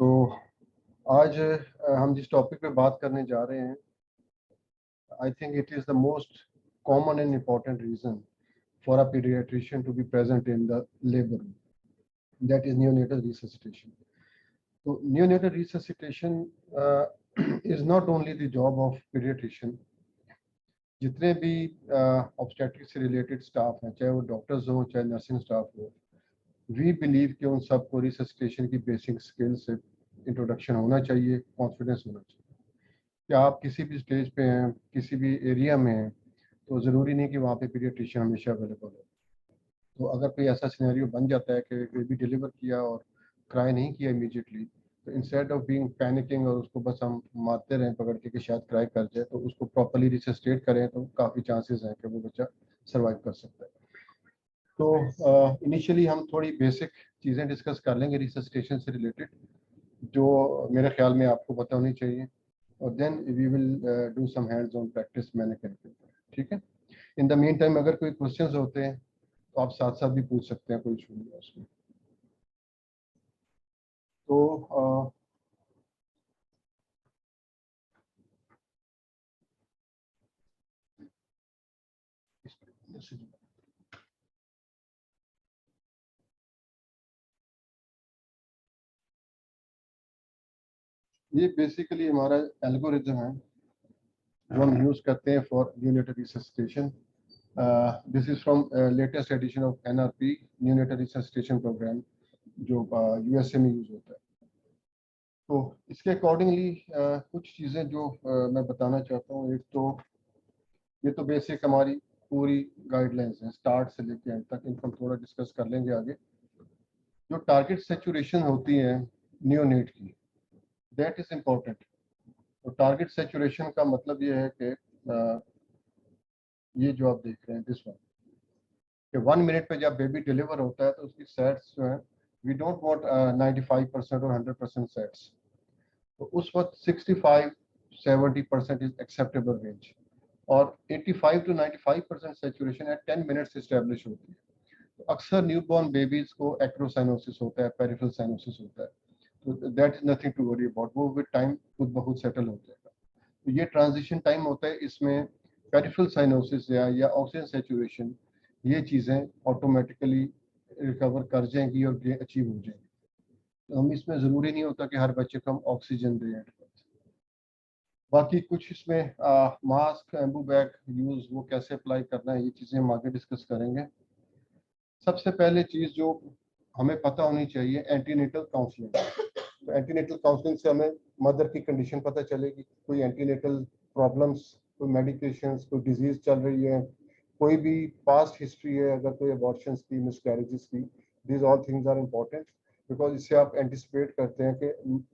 तो आज हम जिस टॉपिक पे बात करने जा रहे हैं, I think it is the most common and important reason for a pediatrician to be present in the labour room, that is neonatal resuscitation. तो neonatal resuscitation is not only the job of pediatrician. जितने भी obstetrics से related staff हैं, चाहे वो doctors हो चाहे nursing staff हो, वी बिलीव कि उन सबको रिससिटेशन की बेसिक स्किल से इंट्रोडक्शन होना चाहिए, कॉन्फिडेंस होना चाहिए. कि आप किसी भी स्टेज पे हैं, किसी भी एरिया में हैं, तो ज़रूरी नहीं कि वहाँ पे पीडियाट्रिशियन हमेशा अवेलेबल हो. तो अगर कोई ऐसा सिनेरियो बन जाता है कि बेबी डिलीवर किया और क्राई नहीं किया इमीडिएटली, तो इंस्टेड ऑफ बीइंग पैनिकिंग और उसको बस हम मारते रहें पकड़ के कि शायद क्राई कर जाए, तो उसको प्रॉपर्ली रिसस्टेट करें तो काफ़ी चांसेस हैं कि वो बच्चा सर्वाइव कर सकता है. तो इनिशियली हम थोड़ी बेसिक चीज़ें डिस्कस कर लेंगे रिसस्टेशन से रिलेटेड, जो मेरे ख्याल में आपको पता होनी चाहिए, और then we will do some hands on practice मैंने करके. ठीक है. इन द मीन टाइम अगर कोई क्वेश्चंस होते हैं तो आप साथ साथ भी पूछ सकते हैं, कोई इशू नहीं है उसमें. तो ये बेसिकली हमारा एल्गोरिथम है जो हम यूज़ करते हैं for neonatal resuscitation. This is from latest edition of NRP neonatal resuscitation program, जो USA में यूज़ होता है. तो इसके अकॉर्डिंगली कुछ चीज़ें जो मैं बताना चाहता हूँ. एक तो ये तो बेसिक हमारी पूरी गाइडलाइंस है स्टार्ट से लेके एंड तक, इनको हम थोड़ा डिस्कस कर लेंगे आगे. जो टारगेट सेचुरेशन होती है नियोनेट की, दैट इज इम्पोर्टेंट. तो टारगेट सेचुरेशन का मतलब ये है कि ये जो आप देख रहे हैं दिस वन, कि 1 मिनट पे जब बेबी डिलीवर होता है तो उसकी सेट्स जो है, वी डोंट वांट 95% और 100% सेट्स. तो उस वक्त 65-70% इज एक्सेप्टेबल रेंज, और 85 to 95% saturation at 10 minutes establish होती है. तो अक्सर न्यूबॉर्न बेबीज को एक्रोसाइनोसिस होता है, पेरिफेरल साइनोसिस होता है. तो that is nothing to worry about, वो विद टाइम खुद ब खुद सेटल हो जाएगा. तो ये ट्रांजिशन टाइम होता है, इसमें पेरिफेरल साइनोसिस या ऑक्सीजन सेचुरेशन, ये चीज़ें ऑटोमेटिकली रिकवर कर जाएंगी और अचीव हो जाएंगी. तो हम इसमें ज़रूरी नहीं होता कि हर बच्चे को हम ऑक्सीजन दें. बाकी कुछ इसमें मास्क, एम्बू बैग यूज़ वो कैसे अप्लाई करना है, ये चीज़ें हम आगे डिस्कस करेंगे. सबसे पहले चीज़ जो हमें पता होनी चाहिए, एंटीनेटल काउंसलिंग. तो एंटीनेटल काउंसलिंग से हमें मदर की कंडीशन पता चलेगी, कोई एंटीनेटल प्रॉब्लम्स, कोई मेडिकेशंस, कोई डिजीज़ चल रही है, कोई भी पास्ट हिस्ट्री है, अगर कोई अबॉर्शंस की, मिसकैरेजेस की. These all things are important, because इससे आप एंटिसिपेट करते हैं कि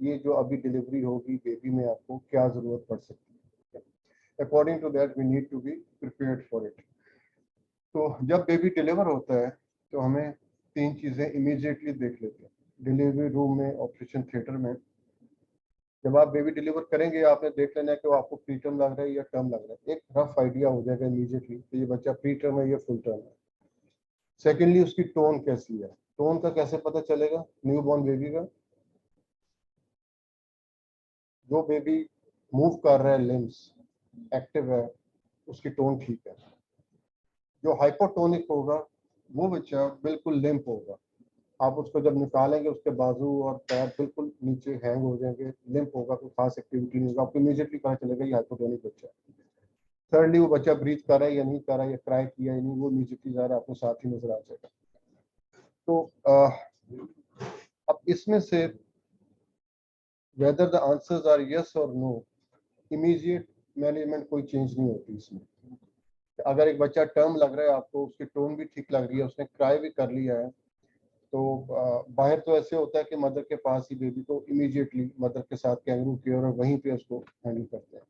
ये जो अभी डिलीवरी होगी बेबी में, आपको क्या ज़रूरत पड़ सकती है. According to that we need to be prepared for it. तो जब बेबी डिलीवर होता है तो हमें 3 चीज़ें इमीडिएटली देख लेते हैं. डिलीवरी रूम में, ऑपरेशन थिएटर में, जब आप बेबी डिलीवर करेंगे आपने देख लेना है कि वो आपको प्री टर्म लग रहा है या टर्म लग रहा है. एक रफ आइडिया हो जाएगा इमीडिएटली कि ये बच्चा प्री टर्म है या फुल टर्म है. सेकेंडली, उसकी टोन कैसी है. टोन का कैसे पता चलेगा न्यू बॉर्न बेबी का? जो बेबी मूव कर रहा है, लिम्स एक्टिव है, उसकी टोन ठीक है. जो हाइपोटोनिक होगा वो बच्चा बिल्कुल लिम्प होगा. आप उसको जब निकालेंगे उसके बाजू और पैर बिल्कुल नीचे हैंग हो जाएंगे, लिम्प होगा, कोई खास एक्टिविटी नहीं होगा, आपको इमीडिएटली पता चलेगा ये हाइपोटोनिक बच्चा है. थर्डली, वो बच्चा ब्रीथ कर रहा है या नहीं कर रहा है, या क्राई किया या नहीं, वो इमीडिएटली ज़्यादा आपको साथ ही नजर आ जाएगा. तो अब इसमें से whether the answers are yes और नो, इमीडिएट मैनेजमेंट कोई चेंज नहीं होती इसमें. अगर एक बच्चा टर्म लग रहा है आपको, उसकी टोन भी ठीक लग रही है, उसने क्राई भी कर लिया है, तो बाहर तो ऐसे होता है कि मदर के पास ही बेबी को इमीडिएटली मदर के साथ कैंगरू केयर और वहीं पे उसको हैंडल करते हैं.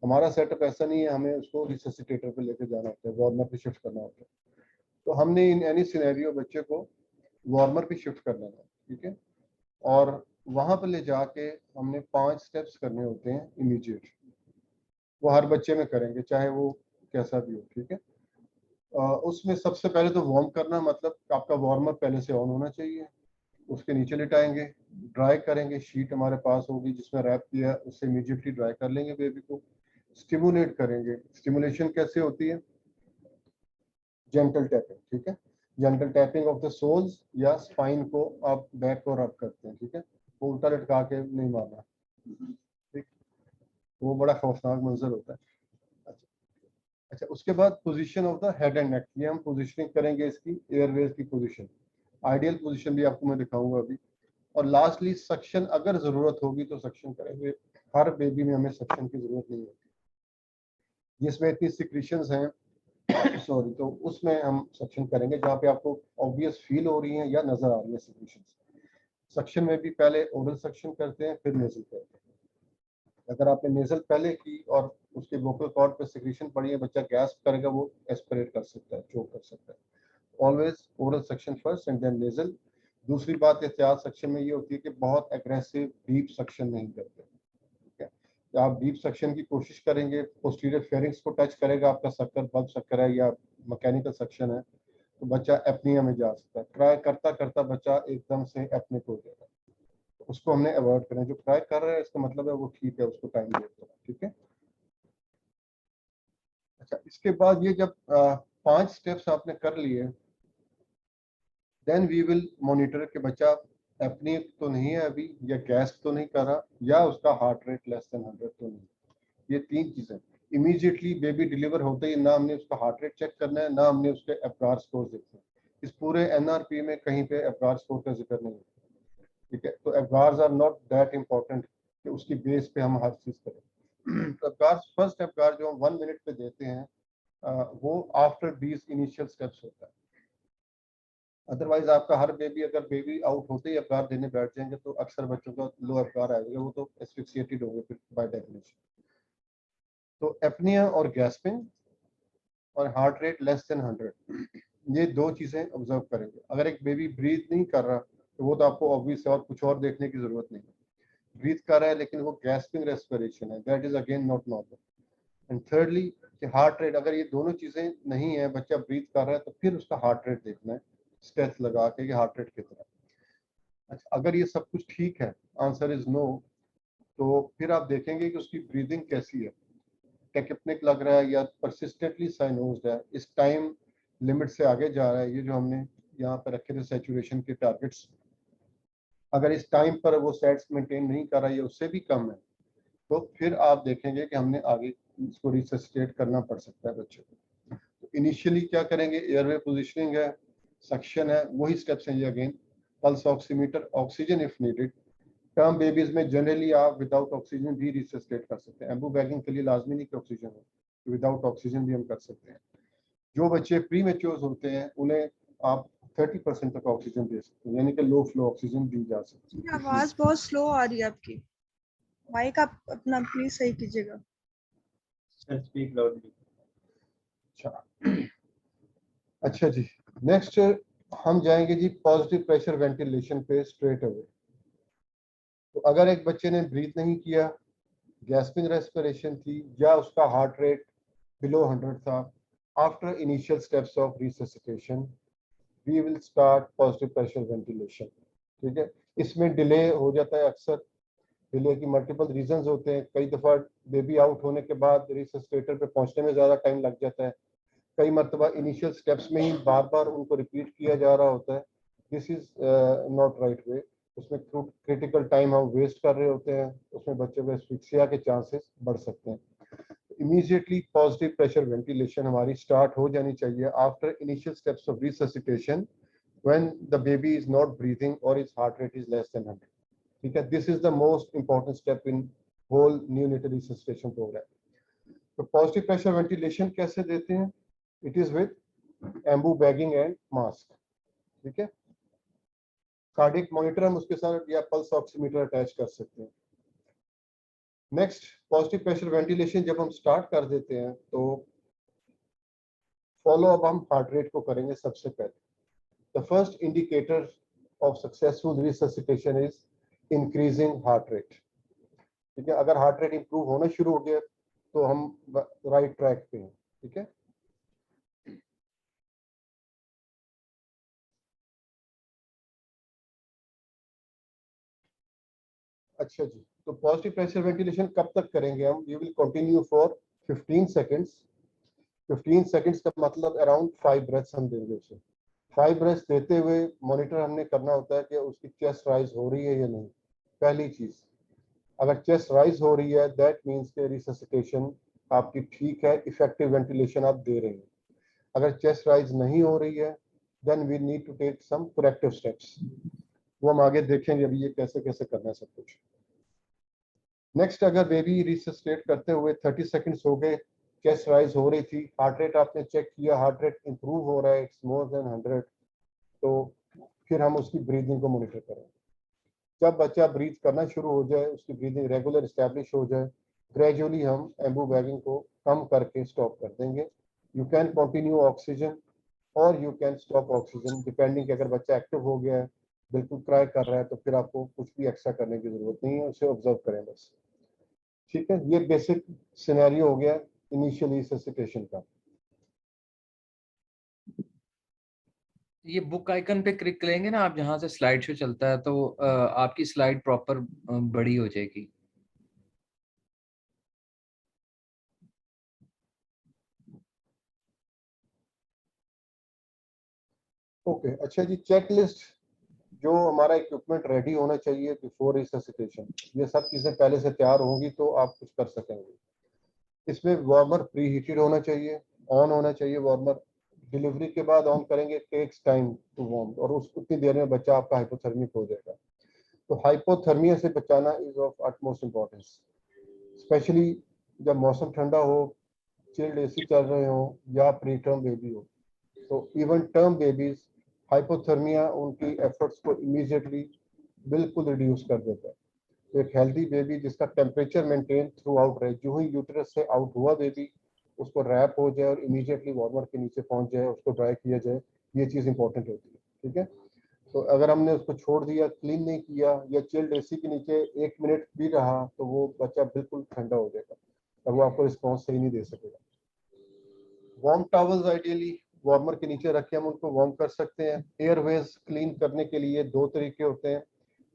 हमारा सेटअप ऐसा नहीं है, हमें उसको रिससिटेटर पे लेके जाना होता है, वार्मर पे शिफ्ट करना होता है. तो हमने इन एनी सिनेरियो बच्चे को वार्मर पे शिफ्ट करना है. ठीक है. और वहाँ पे ले जाके हमने 5 स्टेप्स करने होते हैं इमीडिएट. वो हर बच्चे में करेंगे चाहे वो कैसा भी हो. ठीक है. उसमें सबसे पहले तो वार्म करना, मतलब आपका वार्मर पहले से ऑन होना चाहिए. उसके नीचे लिटाएंगे, ड्राई करेंगे, शीट हमारे पास होगी जिसमें रैप किया, उससे इमीडिएटली ड्राई कर लेंगे बेबी को, स्टिमुलेट करेंगे। स्टिमुलेशन कैसे होती है? जेंटल टैपिंग, ठीक है, gentle tapping of the soles या स्पाइन को आप बैक को रब करते हैं, ठीक है, वो उल्टा लटका के नहीं मारना, ठीक, वो बड़ा खौफनाक मंजर होता है। अच्छा, अच्छा, उसके बाद position of the head and neck, ये हम पोजीशनिंग करेंगे इसकी, एयरवेज की पोजीशन, आइडियल पोजीशन भी आपको मैं दिखाऊंगा अभी। और लास्टली सक्शन, अगर जरूरत होगी तो सक्शन करेंगे। हर बेबी में हमें सक्शन की जरूरत नहीं होती, जिसमें इतनी सिक्रीशंस हैं सॉरी, तो उसमें हम सक्शन करेंगे जहाँ पे आपको ऑब्वियस फील हो रही है या नजर आ रही है सिक्रीशंस। सक्शन में भी पहले ओरल सक्शन करते हैं, फिर नेजल करते हैं। अगर आपने नेजल पहले की और उसके वोकल कॉर्ड पे सिक्रीशन पड़ी है, बच्चा गैस्प करेगा, वो एस्पिरेट कर सकता है, चोक कर सकता है। Always oral suction first and then nasal. दूसरी बात एहतियात सक्शन में ये होती है कि बहुत एग्रेसिव डीप सक्शन नहीं करते, ठीक है। या आप डीप सक्शन की कोशिश करेंगे, पोस्टीरियर फेरिंग्स को टच करेगा आपका शक्कर, बल्ब शक्कर है या मैकेनिकल सक्शन है, तो बच्चा एपनिया में जा सकता है। ट्राई करता करता बच्चा एकदम से एपनिक हो जाएगा, तो उसको हमने अवॉइड करना है। जो ट्राई कर रहा है इसका मतलब है वो ठीक है, उसको टाइम दे दो, ठीक है। अच्छा, इसके बाद ये जब 5 स्टेप्स आपने कर लिए, देन वी विल मॉनिटर कि बच्चा एपनिक तो नहीं है अभी, या गैस तो नहीं कर रहा, या उसका हार्ट रेट लेस देन 100 तो नहीं। ये 3 चीजें इमीडिएटली बेबी डिलीवर होते ही, ना हमने उसका हार्ट रेट चेक करना है, ना हमने उसके एफगार स्कोर देखना है। इस पूरे एनआरपी में कहीं पे एफगार स्कोर का जिक्र नहीं है, ठीक है। तो एफगार्स आर नॉट दैट इम्पोर्टेंट कि उसकी बेस पे हम हर चीज करें। तो एफगार, फर्स्ट एफगार जो हम 1 मिनट पे देते हैं, वो आफ्टर 20 इनिशियल स्टेप्स होता है। अदरवाइज आपका हर बेबी, अगर बेबी आउट होते ही एफगार देने बैठ जाएंगे तो अक्सर बच्चों का लो एफगार आएगा, वो तो एस्फिक्सिएटेड होंगे फिर बाय डेफिनेशन। तो एपनिया और गैस्पिंग और हार्ट रेट लेस देन 100, ये 2 चीजें ऑब्जर्व करेंगे। अगर एक बेबी ब्रीथ नहीं कर रहा तो वो तो आपको ऑब्वियस है और कुछ और देखने की जरूरत नहीं है। ब्रीथ कर रहा है लेकिन वो गैस्पिंग रेस्पिरेशन है, that is again not normal. And thirdly कि हार्ट रेट, अगर ये दोनों चीजें नहीं है, बच्चा ब्रीथ कर रहा है, तो फिर उसका हार्ट रेट देखना है, स्टेथ लगा के कि हार्ट रेट कितना है। अच्छा, अगर ये सब कुछ ठीक है, आंसर इज नो, तो फिर आप देखेंगे कि उसकी ब्रीदिंग कैसी है, टेकिपनिक लग रहा है या परसिस्टेंटली साइनोज्ड है, इस टाइम लिमिट से आगे जा रहा है। ये जो हमने यहाँ पे रखे थे सैचुरेशन के टारगेट्स, अगर इस टाइम पर वो सेट्स मेंटेन नहीं कर रहा है या उससे भी कम है, तो फिर आप देखेंगे कि हमने आगे इसको रिसस्टेट करना पड़ सकता है बच्चे को। तो इनिशियली क्या करेंगे, एयरवे पोजिशनिंग है, सक्शन है, वही स्टेप्स हैं ये again, pulse oximeter, oxygen if needed. Term babies में जनरली आप विदाउट ऑक्सीजन भी रिसस्टेट कर सकते हैं, एम्बू बैगिंग के लिए लाजमी नहीं कि ऑक्सीजन हो, विदाउट ऑक्सीजन भी हम कर सकते हैं। जो बच्चे प्री मेच्योर होते हैं उन्हें आप 30% तक ऑक्सीजन दे सकते हैं, यानी कि लो फ्लो ऑक्सीजन दी जा सकती है। आवाज बहुत स्लो आ रही है आपकी, माइक आप अपना प्लीज सही कीजिएगा। Speak loudly. अच्छा, अच्छा जी, नेक्स्ट हम जाएंगे जी पॉजिटिव प्रेशर वेंटिलेशन पे स्ट्रेट अवे। तो अगर एक बच्चे ने ब्रीथ नहीं किया, गैस्पिंग रेस्पिरेशन थी, या उसका हार्ट रेट बिलो 100 था, after initial steps of resuscitation we will start positive pressure ventilation, ठीक है। इसमें डिले हो जाता है अक्सर, डिले की मल्टीपल रीजंस होते हैं। कई दफ़ा बेबी आउट होने के बाद रिससिटेटर पे पहुंचने में ज़्यादा टाइम लग जाता है, कई मरतबा इनिशियल स्टेप्स में ही बार बार उनको रिपीट किया जा रहा होता है। This is not right way, उसमें क्रिटिकल टाइम हम वेस्ट कर रहे होते हैं, उसमें बच्चे को एस्फिक्सिया के चांसेस बढ़ सकते हैं। इमीडिएटली पॉजिटिव प्रेशर वेंटिलेशन हमारी स्टार्ट हो जानी चाहिए after initial steps of resuscitation when the baby is not breathing or his heart rate is less than 100, ठीक है। This is the most important step in whole neonatal resuscitation programme. तो positive pressure ventilation कैसे देते हैं, it is with Ambu bagging and mask, ठीक है। Cardiac monitor हम उसके साथ या पल्स ऑक्सीमीटर अटैच कर सकते हैं। नेक्स्ट, पॉजिटिव प्रेशर वेंटिलेशन जब हम स्टार्ट कर देते हैं तो फॉलो अप हम हार्ट रेट को करेंगे सबसे पहले। The first indicator of successful resuscitation is increasing heart rate, ठीक है। अगर हार्ट रेट इंप्रूव होना शुरू हो गया तो हम राइट ट्रैक पे हैं, ठीक है। अच्छा जी, तो पॉजिटिव प्रेशर वेंटिलेशन कब तक करेंगे हम? We will continue for 15 seconds. 15 seconds का मतलब अराउंड 5 ब्रेथ्स हम देंगे उसे। 5 ब्रेथ्स देते हुए मॉनिटर हमने करना होता है कि उसकी चेस्ट राइज हो रही है या नहीं। पहली चीज, अगर चेस्ट राइज हो रही है दैट मीन्स के रिससिटेशन आपकी ठीक है, इफेक्टिव वेंटिलेशन आप दे रहे हैं। अगर चेस्ट राइज नहीं हो रही है then we need to take some corrective steps. वो हम आगे देखेंगे अभी ये कैसे कैसे करना है सब कुछ। नेक्स्ट, अगर बेबी रिसस्टेट करते हुए 30 सेकंड्स हो गए, चेस्ट राइज हो रही थी, हार्ट रेट आपने चेक किया, हार्ट रेट इंप्रूव हो रहा है, इट्स मोर देन 100, तो फिर हम उसकी ब्रीदिंग को मॉनिटर करें। जब बच्चा ब्रीथ करना शुरू हो जाए, उसकी ब्रीदिंग रेगुलर इस्टेब्लिश हो जाए, ग्रेजुअली हम एम्बू बैगिंग को कम करके स्टॉप कर देंगे। यू कैन कंटिन्यू ऑक्सीजन और you can stop oxygen depending कि अगर बच्चा एक्टिव हो गया है, बिल्कुल क्राई कर रहा है, तो फिर आपको कुछ भी एक्स्ट्रा करने की जरूरत नहीं है, उसे ऑब्जर्व करें बस। ठीक है, ये बेसिक सिनेरियो हो गया इनिशियल रिससिटेशन का। ये बुक आइकन पे क्लिक करेंगे ना आप, जहाँ से स्लाइड शो चलता है, तो आपकी स्लाइड प्रॉपर बड़ी हो जाएगी। ओके, अच्छा जी, चेकलिस्ट जो हमारा इक्विपमेंट रेडी होना चाहिए बिफोर रिससिटेशन, ये सब चीज़ें पहले से तैयार होंगी तो आप कुछ कर सकेंगे। इसमें वार्मर प्री हीटेड होना चाहिए, ऑन होना चाहिए वार्मर। डिलीवरी के बाद ऑन करेंगे, टेक्स टाइम टू वार्म, और उस उतनी देर में बच्चा आपका हाइपोथर्मिक हो जाएगा। तो हाइपोथर्मिया से बचाना is of utmost importance, specially जब मौसम ठंडा हो, चिल्ड एसी चल रहे हो या प्री टर्म बेबी हो। तो इवन टर्म बेबीज हाइपोथर्मिया उनकी एफर्ट्स को इमीडिएटली बिल्कुल रिड्यूस कर देता है। तो एक हेल्दी बेबी जिसका टेम्परेचर मेंटेन थ्रू आउट रहे, जो ही यूटरस से आउट हुआ बेबी, उसको रैप हो जाए और इमीडिएटली वार्मर के नीचे पहुंच जाए, उसको ड्राई किया जाए, ये चीज़ इंपॉर्टेंट होती है। ठीक है, तो अगर हमने उसको छोड़ दिया, क्लीन नहीं किया, या चिल्ड एसी के नीचे 1 मिनट भी रहा, तो वो बच्चा बिल्कुल ठंडा हो जाएगा और वो आपको रिस्पॉन्स सही नहीं दे सकेगा। वार्म टॉवल्स आइडियली वार्मर के नीचे रख के हम उनको वार्म कर सकते हैं। एयरवेज क्लीन करने के लिए दो तरीके होते हैं,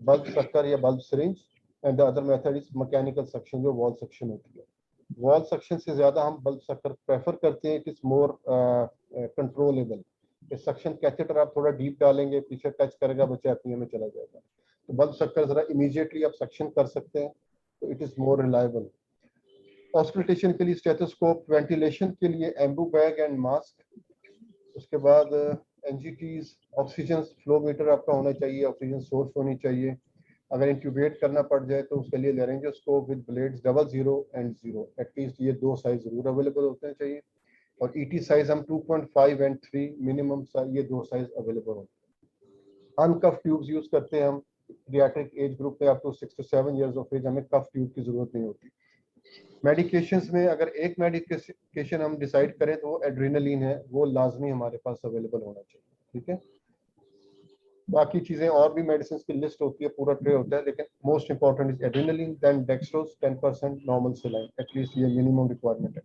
बल्ब सकर या bulb syringe, and the other method is mechanical suction, जो वॉल सक्शन होती है। वॉल सक्शन से ज्यादा हम बल्ब सकर प्रेफर करते हैं, it is more controllable. Suction catheter आप थोड़ा डीप डालेंगे, पीछे टच करेगा, बच्चा एपनिया में चला जाएगा। तो बल्ब सकर जरा इमीडिएटली आप सक्शन कर सकते हैं, तो it is more reliable. Auscultation के लिए स्टेथोस्कोप, वेंटिलेशन के लिए एम्बू बैग एंड मास्क। उसके बाद एनजीटीज, ऑक्सीजन फ्लो मीटर आपका होना चाहिए, ऑक्सीजन सोर्स होनी चाहिए। अगर इंक्यूबेट करना पड़ जाए तो उसके लिए लेरेंजोस्कोप विद ब्लेड्स 00 एंड 0, एटलीस्ट ये दो साइज जरूर अवेलेबल होते हैं चाहिए। और ईटी साइज हम 2.5 एंड 3 मिनिमम, ये दो साइज अवेलेबल होते हैं। अनकफ ट्यूब्स यूज करते हैं हम पीडियाट्रिक एज ग्रुप में, up to 6 to 7 years of age हमें कफ ट्यूब की जरूरत नहीं होती। मेडिकेशंस में अगर एक मेडिकेशन हम डिसाइड करें तो वो एड्रेनलिन है, वो लाजमी हमारे पास अवेलेबल होना चाहिए। ठीक है, बाकी चीजें और भी मेडिसिन की लिस्ट होती है, पूरा ट्रे होता है, लेकिन most important is adrenaline, then dextrose 10% normal saline, at least ये मिनिमम रिक्वायरमेंट है।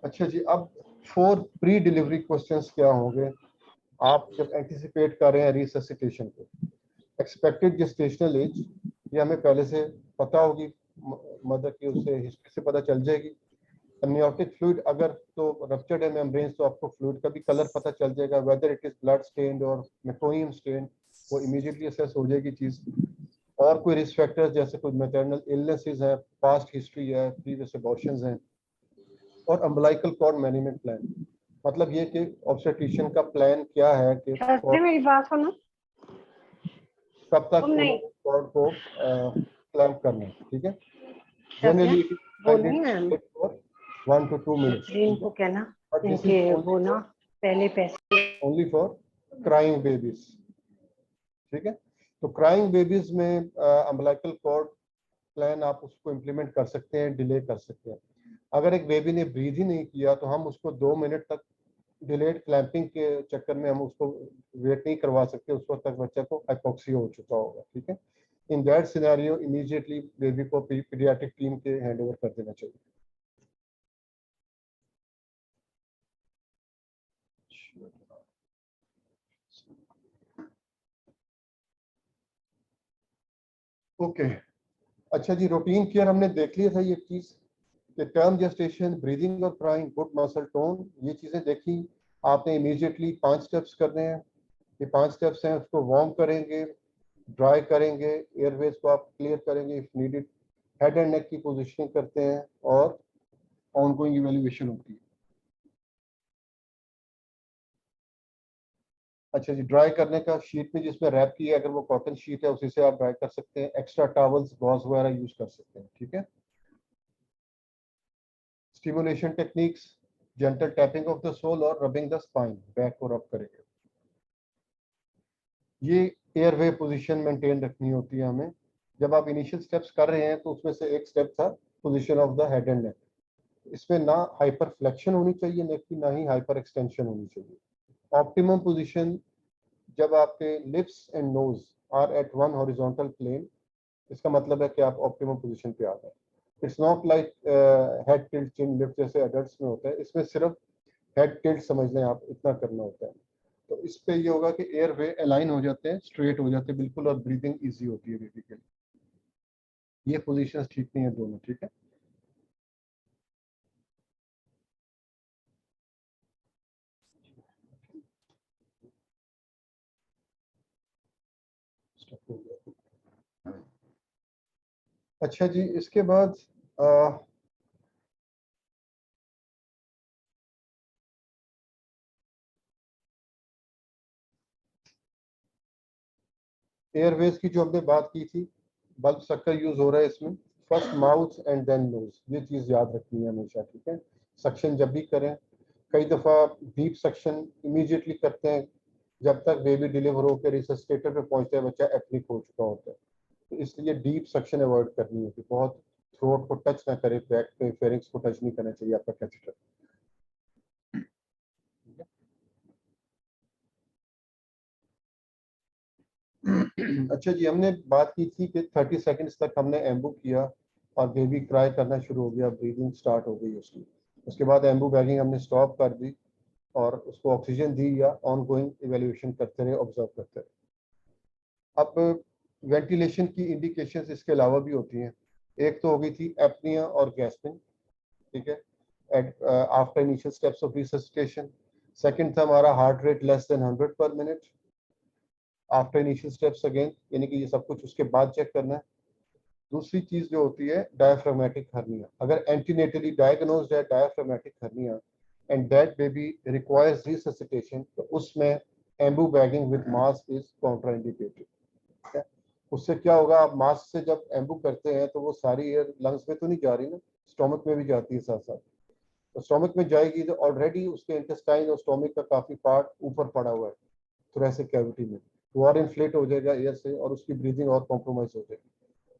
अच्छा जी, अब 4 प्री डिलीवरी क्वेश्चंस क्या होंगे आप जब एंटिसिपेट कर रहे हैं रिससिटेशन को। एक्सपेक्टेड जेस्टेशनल एज, ये हमें पहले से पता होगी, मदर की उससे हिस्ट्री से पता चल जाएगी। amniotic फ्लूइड अगर तो रप्चर्ड है मेम्ब्रेन, तो आपको फ्लूइड का भी कलर पता चल जाएगा, whether it is blood stained और मेकोइम स्टेन्ड, वो इमीडिएटली असेस हो जाएगी चीज। और कोई रिस्क फैक्टर्स जैसे कोई मैटरनल इलनेसेस है, पास्ट हिस्ट्री है, प्रीवियस अबॉर्शंस हैं। और अम्बिलिकल कॉर्ड मैनेजमेंट प्लान, मतलब ये कि ऑब्स्टेट्रिशियन का प्लान क्या है कि मेरी बात सुनो, कब तक कॉर्ड को क्लैंप करना है। ठीक है, generally it is for 1 to 2 minutes, इनको कहना but this is इनके only वो ना पहले पैसे only for crying babies। ठीक है, तो क्राइंग बेबीज में अम्बिलिकल कॉर्ड प्लान आप उसको इम्प्लीमेंट कर सकते हैं, डिले कर सकते हैं। अगर एक बेबी ने ब्रीथ ही नहीं किया तो हम उसको 2 मिनट तक डिलेड क्लैंपिंग के चक्कर में हम उसको वेट नहीं करवा सकते, उस वक्त तक बच्चा को हाइपोक्सिया हो चुका होगा। ठीक है, in that scenario immediately baby को पीडियाट्रिक टीम के हैंड ओवर कर देना चाहिए। ओके अच्छा जी, रूटीन केयर हमने देख लिया था ये चीज कि टर्म जेस्टेशन, ब्रीदिंग और क्राइंग, गुड मसल टोन, ये चीजें देखी आपने। इमीडिएटली 5 स्टेप्स करने हैं। ये 5 स्टेप्स हैं, उसको वार्म करेंगे, ड्राई करेंगे, एयरवेज को आप क्लियर करेंगे if needed, head and neck की पोजीशनिंग करते हैं और ऑनगोइंग इवैल्यूएशन होती है। अच्छा जी, ड्राई करने का शीट में जिसमें रैप की है, अगर वो कॉटन शीट है उसी से आप ड्राई कर सकते हैं। एक्स्ट्रा टॉवल्स, गॉज वगैरह यूज कर सकते हैं, ठीक है। Stimulation techniques, gentle tapping of the sole और रबिंग द स्पाइन, बैक को रब करेंगे। ये एयरवे पोजीशन मेंटेन रखनी होती है हमें। जब आप इनिशियल स्टेप्स कर रहे हैं तो उसमें से एक स्टेप था position of the head and neck. इसमें ना हाइपर फ्लेक्शन होनी चाहिए नेक की, ना ही हाइपर एक्सटेंशन होनी चाहिए। ऑप्टिमम पोजीशन जब आपके lips and nose are at one horizontal plane, इसका मतलब है कि आप ऑप्टिमम पोजीशन पे आ गए। It's not like head tilt chin lift जैसे एडल्ट्स में होता है, इसमें सिर्फ हेड टिल्ट समझ लें आप, इतना करना होता है। तो इस पे ये होगा कि एयर वे अलाइन हो जाते हैं, स्ट्रेट हो जाते हैं बिल्कुल, और ब्रीदिंग इजी होती है बेबी के लिए। ये पोजीशंस ठीक नहीं है दोनों, ठीक है। अच्छा जी, इसके बाद एयरवेज की जो हमने बात की थी, बल्ब सक्कर यूज हो रहा है इसमें। First mouth and then nose, ये चीज याद रखनी है हमेशा, ठीक है। सक्शन जब भी करें, कई दफा डीप सक्शन इमीडिएटली करते हैं जब तक बेबी डिलीवर होकर रिसस्टेटर पे पहुंचता है, बच्चा एप्निक हो चुका होता है। तो इसलिए डीप सक्शन अवॉइड करनी है कि बहुत थ्रोट को टच ना करे, बैक पे फेरिंग्स को टच नहीं करना चाहिए आपका कैथेटर। अच्छा जी, हमने बात की थी कि 30 सेकंड्स तक हमने एम्बू किया और बेबी क्राई करना शुरू हो गया, ब्रीदिंग स्टार्ट हो गई उसकी। उसके बाद एम्बू बैगिंग हमने स्टॉप कर दी और उसको ऑक्सीजन दी या ऑन गोइंग इवेल्युएशन करते रहे, ऑब्जर्व करते रहे। अब वेंटिलेशन की इंडिकेशंस इसके अलावा भी होती हैं। एक तो हो गई थी एपनिया और गैस्पिंग, ठीक है, after initial steps of resuscitation. Second था हमारा हार्ट रेट लेस देन 100 पर minute after initial steps again, यानी कि ये सब कुछ उसके बाद चेक करना है। दूसरी चीज जो होती है डायफ्रामेटिक हर्निया, अगर एंटीनेटली डायग्नोज्ड है diaphragmatic hernia and that baby requires resuscitation, तो उसमें Anbu bagging with mask is contraindicated. उससे क्या होगा, आप मास्क से जब एम्बू करते हैं तो वो सारी एयर लंग्स में तो नहीं जा रही ना, स्टोमक में भी जाती है साथ साथ। तो स्टोमक में जाएगी तो ऑलरेडी उसके इंटेस्टाइन और स्टोमक का काफी पार्ट ऊपर पड़ा हुआ है थोरेसिक कैविटी में, वो और इन्फ्लेट हो जाएगा एयर से और उसकी ब्रीदिंग और कॉम्प्रोमाइज हो जाएगी।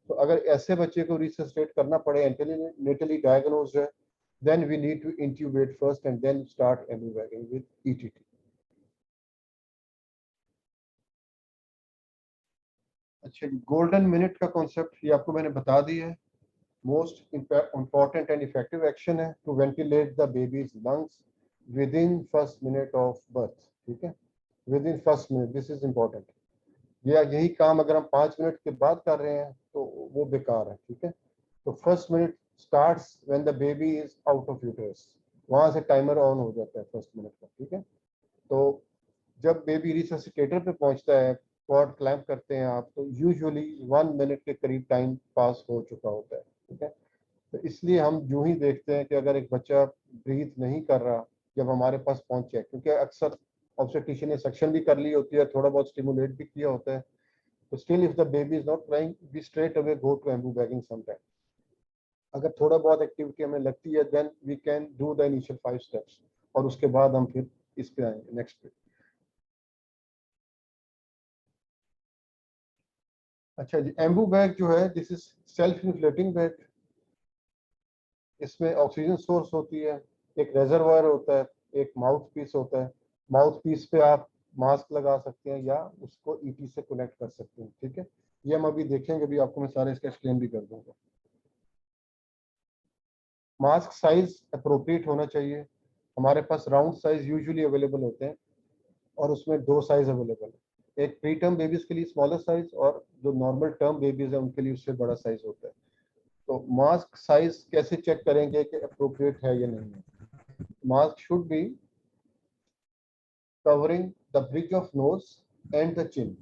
तो अगर ऐसे बच्चे को रिससिटेट करना पड़े, एंटीनेटली डायग्नोज्ड है, then we need to intubate first and then start embu bagging with ETT. अच्छा जी, गोल्डन मिनट का कॉन्सेप्ट ये आपको मैंने बता दिया है। Most important and effective action है to ventilate the baby's lungs within first minute of birth, ठीक है, within first minute, this is important. यही काम अगर हम 5 मिनट के बाद कर रहे हैं तो वो बेकार है, ठीक है। तो first minute starts when the baby is out of uterus, वहां से टाइमर ऑन हो जाता है फर्स्ट मिनट का, ठीक है। तो जब बेबी रिससिटेटर पे पहुंचता है, कॉर्ड क्लैंप करते हैं आप, तो यूजुअली 1 मिनट के करीब टाइम पास हो चुका होता है, ठीक है। तो इसलिए हम यूं ही देखते हैं कि अगर एक बच्चा ब्रीथ नहीं कर रहा जब हमारे पास पहुंचे, क्योंकि अक्सर ऑब्स्टेट्रिशियन ने सक्शन भी कर ली होती है, थोड़ा बहुत स्टिमुलेट भी किया होता है, तो still if the baby is not crying we straight away go to Ambu bagging sometime. अगर थोड़ा बहुत एक्टिविटी हमें लगती है then we can do the initial 5 steps और उसके बाद हम फिर इस पे आएंगे नेक्स्ट पे। अच्छा जी, एम्बू बैग जो है this is self inflating bag. इसमें ऑक्सीजन सोर्स होती है, एक रेजरवायर होता है, एक माउथ पीस होता है। माउथ पीस पे आप मास्क लगा सकते हैं या उसको ईटी से कनेक्ट कर सकते हैं, ठीक है। ये हम अभी देखेंगे, अभी आपको मैं सारे इसका एक्सप्लेन भी कर दूंगा। मास्क साइज अप्रोप्रिएट होना चाहिए। हमारे पास राउंड साइज यूजुअली अवेलेबल होते हैं और उसमें 2 साइज अवेलेबल है, एक प्री टर्म बेबीज के लिए स्मॉलर साइज और जो नॉर्मल टर्म बेबीज है उनके लिए उससे बड़ा साइज होता है। तो मास्क साइज कैसे चेक करेंगे कि अप्रोप्रिएट है या नहीं है? Mask should be covering the bridge of nose and the chin,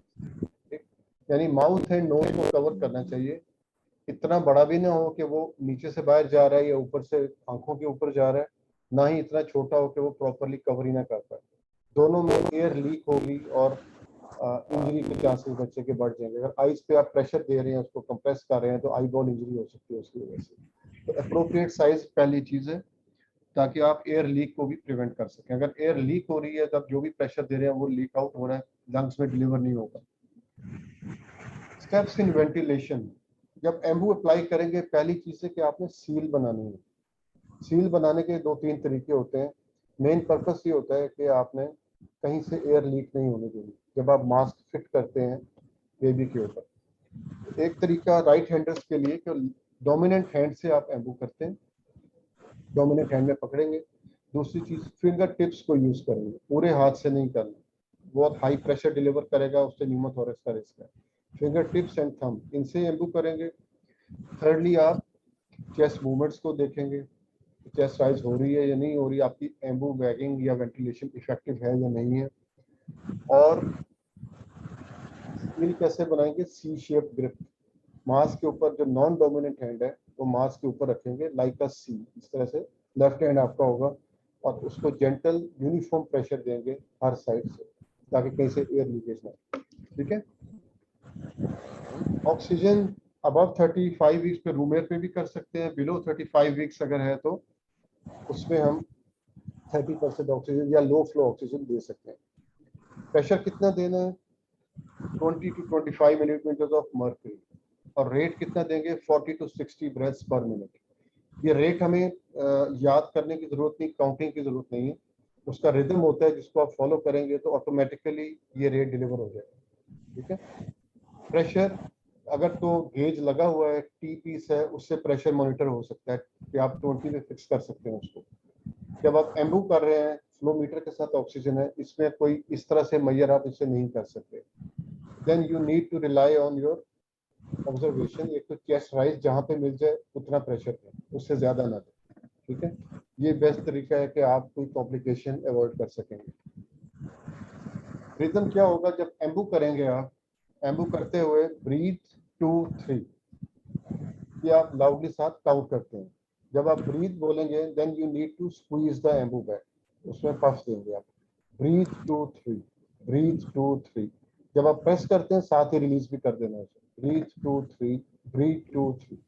यानी माउथ एंड नोज को कवर करना चाहिए। इतना बड़ा भी ना हो कि वो नीचे से बाहर जा रहा है या ऊपर से आंखों के ऊपर जा रहा है, ना ही इतना छोटा हो कि वो प्रॉपरली कवर ही ना कर पाए। दोनों में एयर लीक होगी और इंजरी के चांसेस बच्चे के बढ़ जाएंगे। अगर आईज पे आप प्रेशर दे रहे हैं, उसको कंप्रेस कर रहे हैं, तो आई बॉल इंजरी हो सकती है उसकी वजह से। तो अप्रोप्रिएट साइज पहली चीज है, ताकि आप एयर लीक को भी प्रिवेंट कर सकें। अगर एयर लीक हो रही है तब जो भी प्रेशर दे रहे हैं वो लीक आउट हो रहा है, लंग्स में डिलीवर नहीं होगा। स्टेप्स इन वेंटिलेशन, जब एम्बू अप्लाई करेंगे पहली चीज है कि आपने सील बनानी है। सील बनाने के 2-3 तरीके होते हैं। मेन पर्पस ये होता है कि आपने कहीं से एयर लीक नहीं होने देनी जब आप मास्क फिट करते हैं बेबी के ऊपर। एक तरीका राइट हैंडर्स के लिए कि डोमिनेंट हैंड से आप एम्बू करते हैं, डोमिनेंट हैंड में पकड़ेंगे। दूसरी चीज फिंगर टिप्स को यूज करेंगे, पूरे हाथ से नहीं करना, बहुत हाई प्रेशर डिलीवर करेगा, उससे न्यूमोथोरैक्स का रिस्क है। फिंगर टिप्स एंड थंब, इनसे एम्बू करेंगे। थर्डली आप चेस्ट मूवमेंट्स को देखेंगे, चेस्ट राइज हो रही है या नहीं हो रही, आपकी एम्बू बैगिंग या वेंटिलेशन इफेक्टिव है या नहीं है। और सील कैसे बनाएंगे? सी शेप ग्रिप, मास्क के ऊपर जो नॉन डोमिनेंट हैंड है वो मास्क के ऊपर रखेंगे लाइक अ सी, इस तरह से लेफ्ट हैंड आपका होगा, और उसको जेंटल यूनिफॉर्म प्रेशर देंगे हर साइड से, ताकि कहीं से एयर लीकेज ना हो। ठीक है। ऑक्सीजन अबव 35 वीक्स पे रूम एयर पे भी कर सकते हैं, बिलो 35 वीक्स अगर है तो उसमें हम 30% ऑक्सीजन या लो फ्लो ऑक्सीजन दे सकते हैं। प्रेशर कितना देना है? 20 to 25 मिलीमीटर ऑफ मर्क्यूरी, और रेट कितना देंगे? 40 to 60 ब्रेथ्स पर मिनट। ये रेट हमें याद करने की जरूरत नहीं, काउंटिंग की जरूरत नहीं है, उसका रिदम होता है जिसको आप फॉलो करेंगे तो ऑटोमेटिकली ये रेट डिलीवर हो जाएगा। ठीक है। प्रेशर, अगर तो गेज लगा हुआ है, टी पीस है, उससे प्रेशर मॉनिटर हो सकता है कि आप 20 में फिक्स कर सकते हैं उसको। जब आप एम्बू कर रहे हैं, फ्लो मीटर के साथ ऑक्सीजन है, इसमें कोई इस तरह से मैयर आप इसे नहीं कर सकते। Then you need to rely on your observation. एक तो चेस्ट राइज जहाँ पे मिल जाए उतना प्रेशर दें, उससे ज्यादा ना दें। ठीक है। ये बेस्ट तरीका है कि आप कोई कॉम्प्लिकेशन अवॉइड कर सकेंगे। रिदम क्या होगा जब एम्बू करेंगे? आप एम्बू करते हुए ब्रीथ 2 3, ये आप लाउडली साथ काउंट करते हैं। जब आप ब्रीथ बोलेंगे then you need to squeeze the Ambu bag, उसमें पफ देंगे आप। Breathe 2 3, breathe 2 3। जब आप प्रेस करते हैं साथ ही रिलीज भी कर देना उसे। Breathe 2 3, breathe 2 3।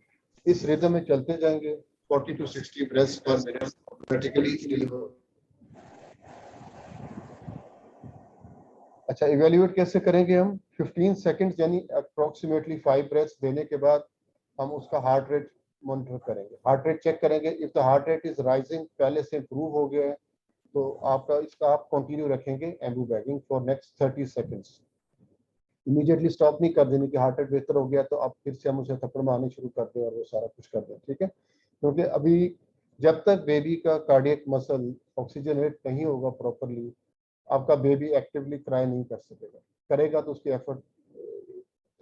इस रिदम में चलते जाएंगे। 40 to 60 ब्रेथ्स पर मिनट प्रैक्टिकली डिलीवर। अच्छा, इवेल्युएट कैसे करेंगे हम? 15 सेकंड्स यानी अप्रोक्सीमेटली 5 ब्रेथ्स देने के बाद हम उसका हार्ट रेट मॉनिटर करेंगे, हार्ट रेट चेक करेंगे। If the heart rate is rising, पहले से इंप्रूव हो गया है, तो आपका इसका आप कंटिन्यू रखेंगे Anbu bagging for next 30 seconds. Immediately stop नहीं कर देने की, हार्ट रेट बेहतर हो गया तो आप फिर से हम उसे थप्पड़ मारने शुरू कर दें और वो सारा कुछ कर दें। ठीक है। क्योंकि अभी जब तक बेबी का कार्डियक मसल ऑक्सीजन रेट नहीं होगा प्रॉपरली, आपका बेबी एक्टिवली क्राई नहीं कर सकेगा, करेगा तो उसकी एफर्ट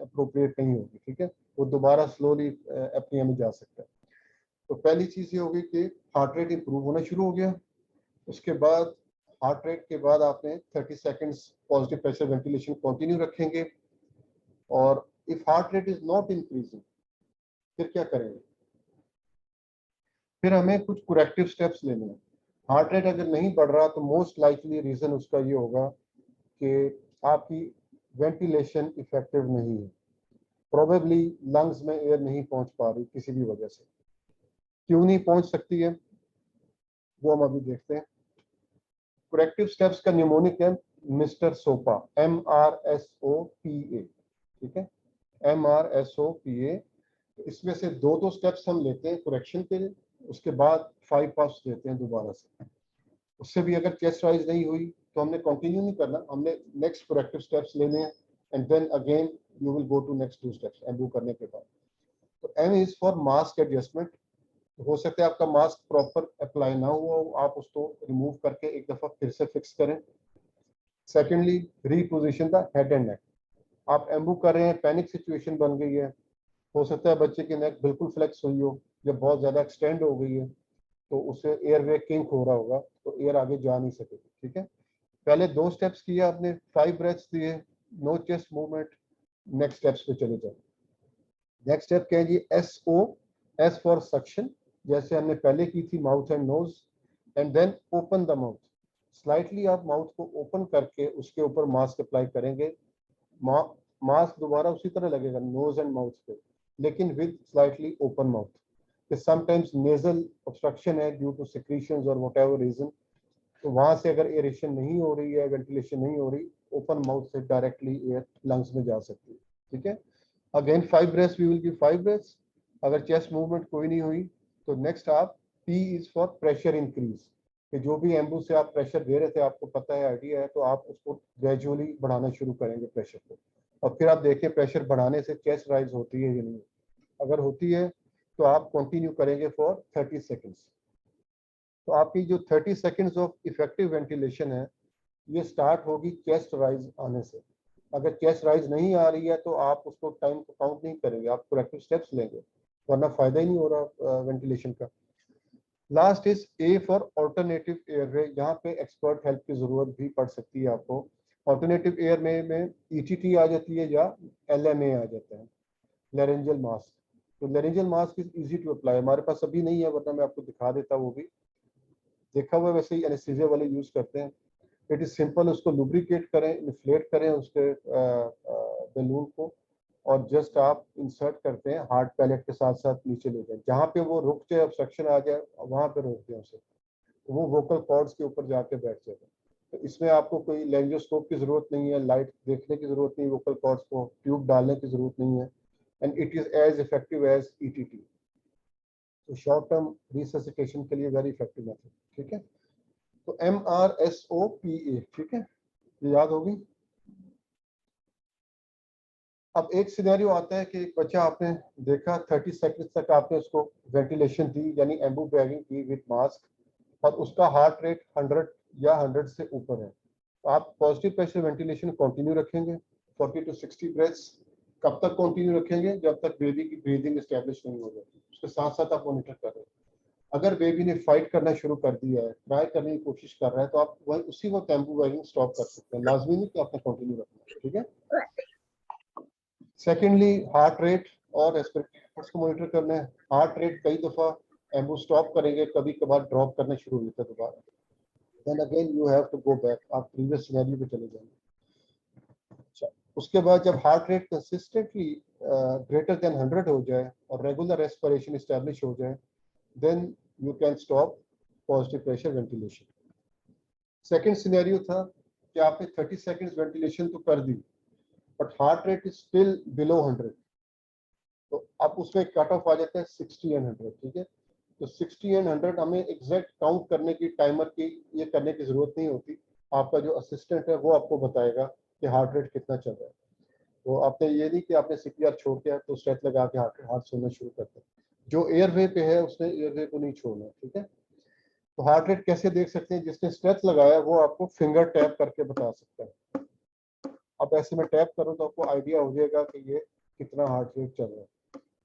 अप्रोप्रिएट नहीं होगी। ठीक है। वो दोबारा स्लोली एपनिया में जा सकता है। तो पहली चीज ये होगी कि हार्ट रेट इंप्रूव होना शुरू हो गया। उसके बाद हार्ट रेट के बाद आपने 30 seconds positive pressure ventilation continue रखेंगे। और if heart rate is not increasing, फिर क्या करेंगे? फिर हमें कुछ करेक्टिव स्टेप्स लेने हैं। हार्ट रेट अगर नहीं बढ़ रहा तो मोस्ट लाइकली रीजन उसका ये होगा कि आपकी वेंटिलेशन इफेक्टिव नहीं है, प्रोबेबली लंग्स में एयर नहीं पहुंच पा रही किसी भी वजह से। क्यों नहीं पहुंच सकती है वो हम अभी देखते हैं। करेक्टिव स्टेप्स का न्यूमोनिक है मिस्टर सोपा, MRSOPA। ठीक है, MRSOPA। इसमें से दो स्टेप्स हम लेते हैं करेक्शन के लिए, उसके बाद 5 पफ्स लेते हैं दोबारा से। उससे भी अगर चेस्ट राइज नहीं हुई तो हमने कंटिन्यू नहीं करना, हमने नेक्स्ट करेक्टिव स्टेप्स लेने हैं, and then again you will go to next 2 steps Ambu करने के बाद। तो M is for mask adjustment. हो सकता है आपका मास्क प्रॉपर अप्लाई ना हुआ हो, आप उसको रिमूव करके एक दफा फिर से फिक्स करें। Secondly reposition the head and neck. आप एम्बू कर रहे हैं, पैनिक सिचुएशन बन गई है, हो सकता है बच्चे की नेक बिल्कुल फ्लेक्स हुई हो, जब बहुत ज़्यादा एक्सटेंड हो गई है तो उससे एयरवे किंक हो रहा होगा, तो एयर आगे जा नहीं सकेगी। ठीक है, पहले 2 स्टेप्स किए आपने, 5 ब्रेथ्स दिए, no chest movement. Next steps पे चले जाओ। नेक्स्ट स्टेप क्या है जी, SO, S फॉर सक्शन, जैसे हमने पहले की थी, mouth and nose, and then open the mouth. Slightly आप माउथ को ओपन करके उसके ऊपर मास्क अप्लाई करेंगे। मास्क दोबारा उसी तरह लगेगा नोज एंड माउथ पे, लेकिन with slightly open mouth. Sometimes nasal obstruction है ड्यू टू सिक्रीशंस और व्हाटएवर रीजन, तो वहां से अगर एरेशन नहीं हो रही है, वेंटिलेशन नहीं हो रही, ओपन माउथ से डायरेक्टली एयर लंग्स में जा सकती है। ठीक है, again 5 breaths, we will give 5 breaths. अगर चेस्ट मूवमेंट कोई नहीं हुई तो नेक्स्ट आप P is for pressure increase, कि जो भी एम्बू से आप प्रेशर दे रहे थे, आपको पता है, आइडिया है, तो आप उसको ग्रेजुअली बढ़ाना शुरू करेंगे प्रेशर को, और फिर आप देखिए प्रेशर बढ़ाने से चेस्ट राइज होती है या नहीं। अगर होती है तो आप कंटिन्यू करेंगे फॉर 30 सेकेंड्स। तो आपकी जो 30 सेकेंड्स ऑफ इफेक्टिव वेंटिलेशन है, ये स्टार्ट होगी चेस्ट राइज आने से। अगर चेस्ट राइज नहीं आ रही है तो आप उसको टाइम को काउंट नहीं करेंगे, आप करेक्टिव स्टेप्स लेंगे, वरना फायदा ही नहीं हो रहा वेंटिलेशन का। Last is A for alternative airway. यहाँ पे एक्सपर्ट हेल्प की जरूरत भी पड़ सकती है आपको। ऑल्टरनेटिव एयर में ETT आ जाती है या LMA आ जाता है, लेरेंजियल मास्क। तो laryngeal mask is easy to apply, हमारे पास अभी नहीं है, वरना मैं आपको दिखा देता, वो भी देखा हुआ है, वैसे ही एनेस्थीसिया वाले यूज करते हैं। इट इज सिंपल, उसको लुब्रिकेट करें, इन्फ्लेट करें उसके बैलून को, और जस्ट आप इंसर्ट करते हैं, हार्ड पैलेट के साथ साथ नीचे ले जाए, जहाँ पे वो रुक जाए, ऑब्स्ट्रक्शन आ जाए, वहां पे रोक दें उसे, तो वो वोकल कॉर्ड्स के ऊपर जाके बैठ जाएगा। तो इसमें आपको कोई लेंजियोस्कोप की जरूरत नहीं है, लाइट देखने की जरूरत नहीं, वोकल कॉर्ड्स को ट्यूब डालने की जरूरत नहीं है, and it is as effective as ETT। तो शॉर्ट टर्म रिससिटेशन के लिए वेरी इफेक्टिव मेथड। ठीक है, तो MRSOPA, ठीक है, ये याद होगी। अब एक सिनेरियो आता है कि एक बच्चा आपने देखा, 30 सेकंड तक आपने उसको वेंटिलेशन दी, यानी एम्बू बैगिंग की विद मास्क, और उसका हार्ट रेट 100 या 100 से ऊपर है, तो आप पॉजिटिव प्रेशर वेंटिलेशन कंटिन्यू रखेंगे 40 to 60 ब्रेथ्स। कब तक कंटिन्यू रखेंगे? जब तक बेबी की ब्रीदिंग एस्टेब्लिश नहीं हो जाती, उसके साथ साथ आप मॉनिटर कर रहे हैं। अगर बेबी ने फाइट करना शुरू कर दिया है, ट्राई करने की कोशिश कर रहा है, तो आप वही उसी वक्त एम्बू बैगिंग स्टॉप कर सकते हैं, लाजमी नहीं कि आपने कंटिन्यू रखना है। ठीक है, सेकेंडली हार्ट रेट और रेस्पिरेटरी एफर्ट्स को मॉनिटर करना है। हार्ट रेट कई दफ़ा एम्बू स्टॉप करेंगे, कभी कभार ड्रॉप करना शुरू होता है दोबारा, then again you have to go back, आप प्रीवियस सिनेरियो पे चले जाएंगे। अच्छा, उसके बाद जब heart rate consistently greater than 100 हो जाए और रेगुलर रेस्पिरेशन एस्टैब्लिश हो जाए, then you can stop positive pressure ventilation. Second scenario था कि आपने 30 सेकेंड्स वेंटिलेशन तो कर दी, but heart rate is still below 100, तो अब उसमें कट ऑफ आ जाता है 60 एंड 100। ठीक है, तो 60 एंड 100 हमें एग्जैक्ट काउंट करने की, टाइमर की ये करने की जरूरत नहीं होती, आपका जो असिस्टेंट है वो आपको बताएगा कि हार्ट रेट कितना चल रहा है। तो आपने ये नहीं कि आपने CPR छोड़ दिया तो स्ट्रेच लगा के हार्ट सोना शुरू करते हैं, जो एयरवे पे है उसने एयरवे को नहीं छोड़ना। ठीक है, तो हार्ट रेट कैसे देख सकते हैं? जिसने स्ट्रेच लगाया वो आपको फिंगर टैप करके बता सकता है। अब ऐसे में टैप करो तो आपको आइडिया हो जाएगा कि ये कितना हार्ट रेट चल रहा है।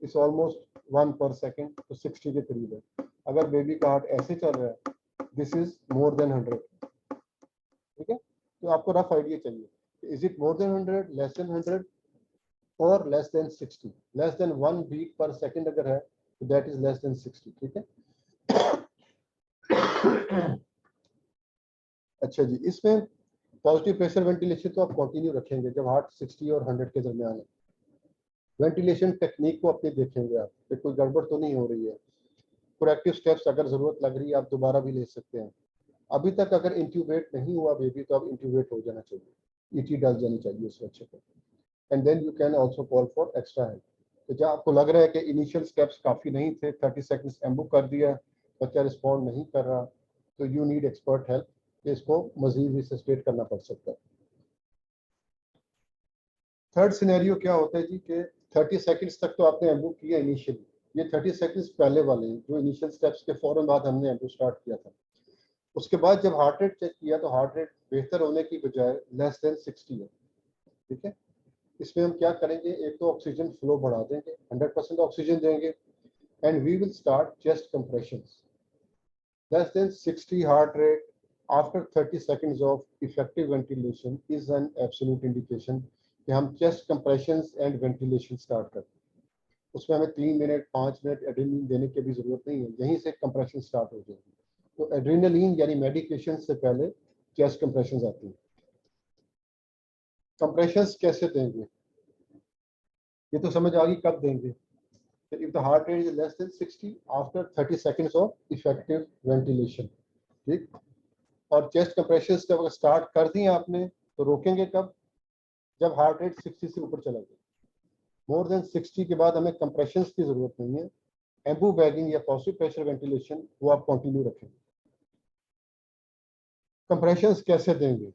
इस ऑलमोस्ट 1 पर सेकेंड, तो 60 के करीब है। अगर बेबी का हार्ट ऐसे चल रहा है, दिस इज मोर देन 100। ठीक है, तो आपको रफ आइडिया चाहिए, is it more than 100, less than 100 और less than 60। Less than 1 beat per second अगर है तो दैट इज लेस देन 60। ठीक है, अच्छा जी, इसमें पॉजिटिव प्रेशर वेंटिलेशन तो आप कंटिन्यू रखेंगे जब हार्ट 60 और 100 के दरमियान है। वेंटिलेशन टेक्निक को अपने देखेंगे आप कि कोई गड़बड़ तो नहीं हो रही है। करेक्टिव स्टेप्स अगर जरूरत लग रही है आप दोबारा भी ले सकते हैं। अभी तक अगर इंट्यूबेट नहीं हुआ बेबी तो अब इंट्यूबेट हो जाना चाहिए, ET डाल जानी चाहिए उस बच्चे को, and then you can also call for extra help. तो जब आपको लग रहा है कि इनिशियल स्टेप्स काफ़ी नहीं थे, 30 सेकंड्स एम्बू कर दिया, बच्चा रिस्पॉन्ड नहीं कर रहा, तो यू नीड एक्सपर्ट हेल्प, इसको मजीद रिसस्टेट करना पड़ सकता है। थर्ड सिनेरियो क्या होता है जी कि 30 सेकंड्स तक तो आपने एम्बू किया इनिशियली, ये 30 सेकंड्स पहले वाले हैं जो इनिशियल स्टेप्स के फौरन बाद हमने एम्बू स्टार्ट किया था। उसके बाद जब हार्ट रेट चेक किया तो हार्ट रेट बेहतर होने की बजाय लेस देन 60 है। ठीक है, इसमें हम क्या करेंगे, एक तो ऑक्सीजन फ्लो बढ़ा देंगे, 100% ऑक्सीजन देंगे, and we will start chest compressions. Less than 60 heart rate after 30 seconds of effective ventilation is an absolute indication कि हम chest compressions and ventilation start करते हैं। उसमें हमें 3 मिनट 5 मिनट एड्रेनलिन देने की भी जरूरत नहीं है, यहीं से कंप्रेशन स्टार्ट हो जाएगी। तो एड्रेनलिन यानी मेडिकेशन से पहले चेस्ट कंप्रेशंस आती हैं। कंप्रेशंस कैसे देंगे ये तो समझ आ गई, कब देंगे। If the heart rate is less than 60 after 30 seconds of effective ventilation, ठीक। और चेस्ट कंप्रेशंस जब स्टार्ट कर दिए आपने तो रोकेंगे कब, जब हार्ट रेट 60 से ऊपर चला गया। मोर देन 60 के बाद हमें कंप्रेशंस की जरूरत नहीं है, एम्बू बैगिंग या पॉजिटिव प्रेशर वेंटिलेशन वो आप कंटिन्यू रखेंगे। कंप्रेशंस कैसे देंगे,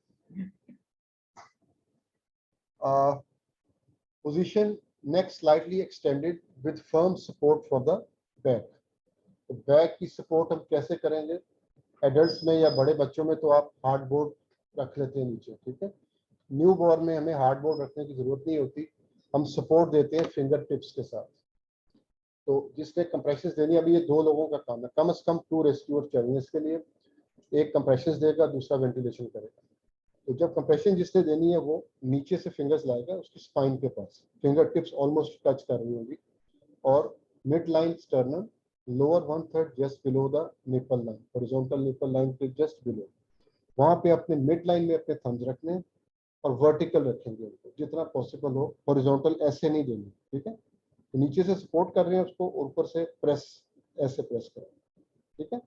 position neck slightly extended with firm support for the back. तो बैक की सपोर्ट हम कैसे करेंगे, एडल्ट्स में या बड़े बच्चों में तो आप हार्ड बोर्ड रख लेते हैं नीचे, ठीक है। न्यू बॉर्न में हमें हार्ड बोर्ड रखने की जरूरत नहीं होती, हम सपोर्ट देते हैं फिंगर टिप्स के साथ। तो जिसने कंप्रेशंस देनी है, अभी ये 2 लोगों का काम है, कम से कम 2 रेस्क्यूअर चाहिए इसके लिए, एक कंप्रेशंस देगा दूसरा वेंटिलेशन करेगा। तो जब कंप्रेशन जिसने देनी है वो नीचे से फिंगर्स लाएगा उसकी स्पाइन के पास, फिंगर टिप्स ऑलमोस्ट टच कर रही होगी, और mid line sternum, lower 1/3 just below the nipple line, horizontal nipple line के जस्ट बिलो, वहां पे अपने मिड लाइन में अपने थम्स रखने और वर्टिकल रखेंगे उनको जितना पॉसिबल हो, हॉरिजॉन्टल ऐसे नहीं देंगे, ठीक है। तो नीचे से सपोर्ट कर रहे हैं उसको और ऊपर से प्रेस, ऐसे प्रेस करें, ठीक है।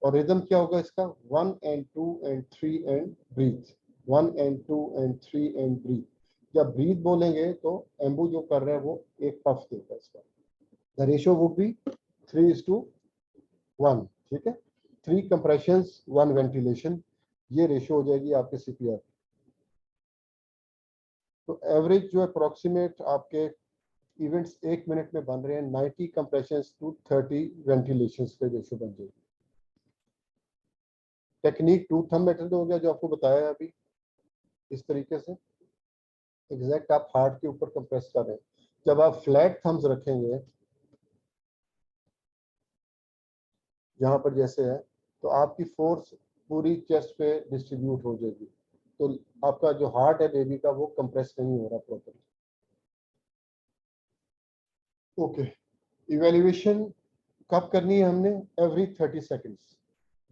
और रिदम क्या होगा इसका, 1 and 2 and 3 and breathe, 1 and 2 and 3 and breathe। जब ब्रीथ बोलेंगे तो एम्बू जो कर रहे हैं वो एक पफ देगा इसका। द रेशियो वुड बी 3:1, ठीक है। 3 कंप्रेशंस 1 वेंटिलेशन, ये रेशियो हो जाएगी आपके सीपीआर। तो एवरेज जो अप्रोक्सीमेट आपके इवेंट्स 1 मिनट में बन रहे हैं, 90 कंप्रेशंस टू 30 वेंटिलेशंस के रेशियो बन जाएगी। टेक्निक 2 थंब मेथड हो गया जो आपको बताया है अभी, इस तरीके से एग्जैक्ट आप हार्ट के ऊपर कंप्रेस कर रहे हैं। जब आप फ्लैट थम्स रखेंगे यहाँ पर जैसे है, तो आपकी फोर्स पूरी चेस्ट पे डिस्ट्रीब्यूट हो जाएगी, तो आपका जो हार्ट है बेबी का वो कंप्रेस नहीं हो रहा प्रॉपर्ली। ओके, इवेल्युएशन कब करनी है हमने, एवरी 30 सेकेंड्स।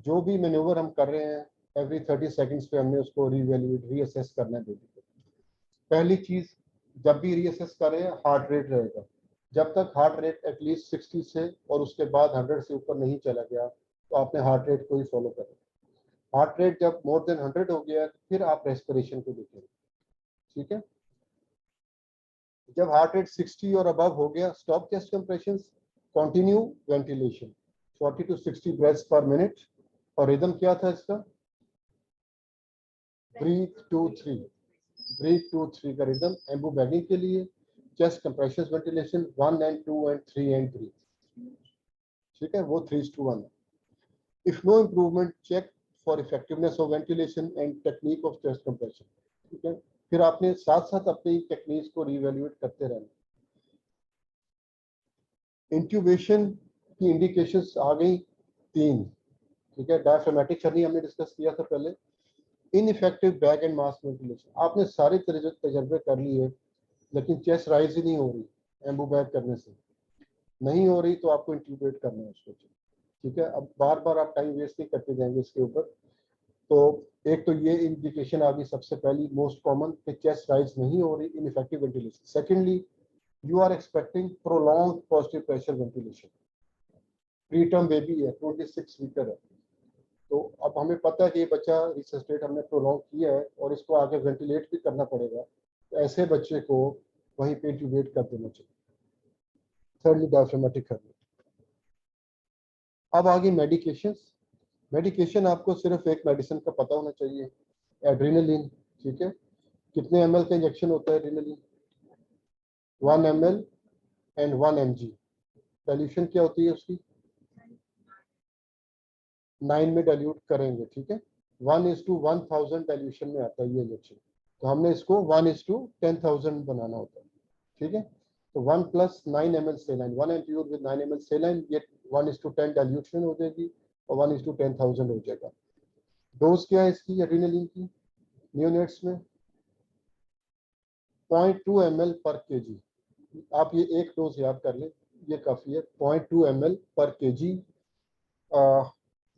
जो भी मैन्यूवर हम कर रहे हैं एवरी 30 सेकेंड्स पे हमने उसको रीवैल्यूएट रीअसेस करना है बेबी को। पहली चीज, जब भी रीअसेस कर रहे हैं हार्ट रेट रहेगा, जब तक हार्ट रेट एटलीस्ट 60 से और उसके बाद 100 से ऊपर नहीं चला गया तो आपने हार्ट रेट को ही फॉलो करें। हार्ट रेट जब मोर देन 100 हो गया फिर आप रेस्पिरेशन को देखेंगे, ठीक है। जब हार्ट रेट 60 और अबव हो गया, stop chest compressions, continue ventilation, 40 to 60 breaths पर मिनट। और रिदम क्या था इसका, ब्रीथ 2-3, ब्रीथ 2-3 का रिदम एम्बू बैगिंग के लिए। Chest compressions ventilation 1 and 2 and 3 and breathe, ठीक है, वो 3:1 है। If no improvement check for effectiveness of ventilation and technique of chest compression, ठीक है। फिर आपने साथ साथ अपनी टेक्निक्स को रिवैल्यूएट करते रहना। इंट्यूबेशन की इंडिकेशंस आ गई 3, ठीक है। डायफ्रामेटिक हर्नी हमने डिस्कस किया था पहले। Ineffective back and mask ventilation, आपने सारे तजर्बे कर लिए लेकिन चेस्ट राइज ही नहीं हो रही, एम्बू बैग करने से नहीं हो रही, तो आपको इंट्यूबेट करना है उसको, ठीक है। अब बार बार आप टाइम वेस्ट नहीं करते जाएंगे इसके ऊपर। तो एक तो ये इंडिकेशन आ गई सबसे पहली मोस्ट कॉमन कि चेस्ट राइज नहीं हो रही, ineffective ventilation. Secondly, you are expecting prolong positive pressure ventilation, preterm baby है, 26 वीकर है, तो अब हमें पता है कि ये बच्चा रिसस्टेट हमने प्रोलॉन्ग किया है और इसको आगे वेंटिलेट भी करना पड़ेगा, तो ऐसे बच्चे को वहीं पे इंट्यूबेट कर देना चाहिए। Thirdly, diaphragmatic हर्नी। अब आगे मेडिकेशंस। मेडिकेशन आपको सिर्फ एक मेडिसिन का पता होना चाहिए, एड्रेनलिन, ठीक है। कितने ml का इंजेक्शन होता है adrenaline, 1 ml and 1 mg। Dilution क्या होती है उसकी, 9 में डाइल्यूट करेंगे, ठीक है। 1:1000 डाइल्यूशन में आता है ये इंजेक्शन, तो हमने इसको 1:10,000 बनाना होता है, ठीक है। तो 1 + 9 ml सेलाइन, 1 एम्प्यूल विद 9 ml सेलाइन, ये 1:10 डाइल्यूशन हो जाएगी और 1:10,000 हो जाएगा। डोज क्या है इसकी एड्रेनालिन की नियोनेट्स में? 0.2 ml पर केजी। आप ये एक डोज याद कर लें, ये काफ़ी है। 0.2 ml पर KG,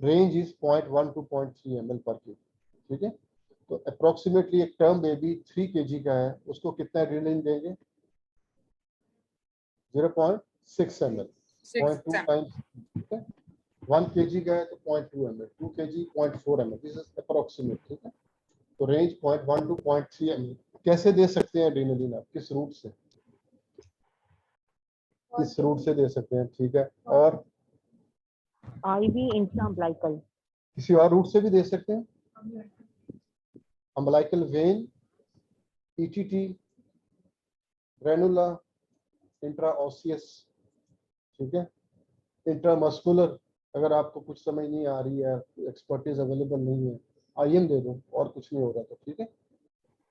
range is 0.1 to 0.3 ml पर केजी, ठीक है। तो अप्रोक्सीमेटली एक टर्म बेबी 3 kg का है, उसको कितना एड्रेनालिन देंगे? 0.6 ml, 0.2 टाइम्स, ठीक है। 1 kg का है तो 0.2 ml, 2 kg 0.4 ml, this is approximate, ठीक है। तो रेंज 0.1 to 0.3 ml। कैसे दे सकते हैं एड्रेनालिन आप? किस रूट से? किस रूट से दे सकते हैं, ठीक है। और IV इंट्राअम्बिलिकल, किसी और रूट से भी दे सकते हैं, अम्बिलिकल वेन, ETT, ग्रेनुला, इंट्राओसियस, ठीक है। इंट्रामस्कुलर, अगर आपको कुछ समझ नहीं आ रही है, एक्सपर्टीज अवेलेबल नहीं है, IM दे दो, और कुछ नहीं हो रहा तो ठीक है।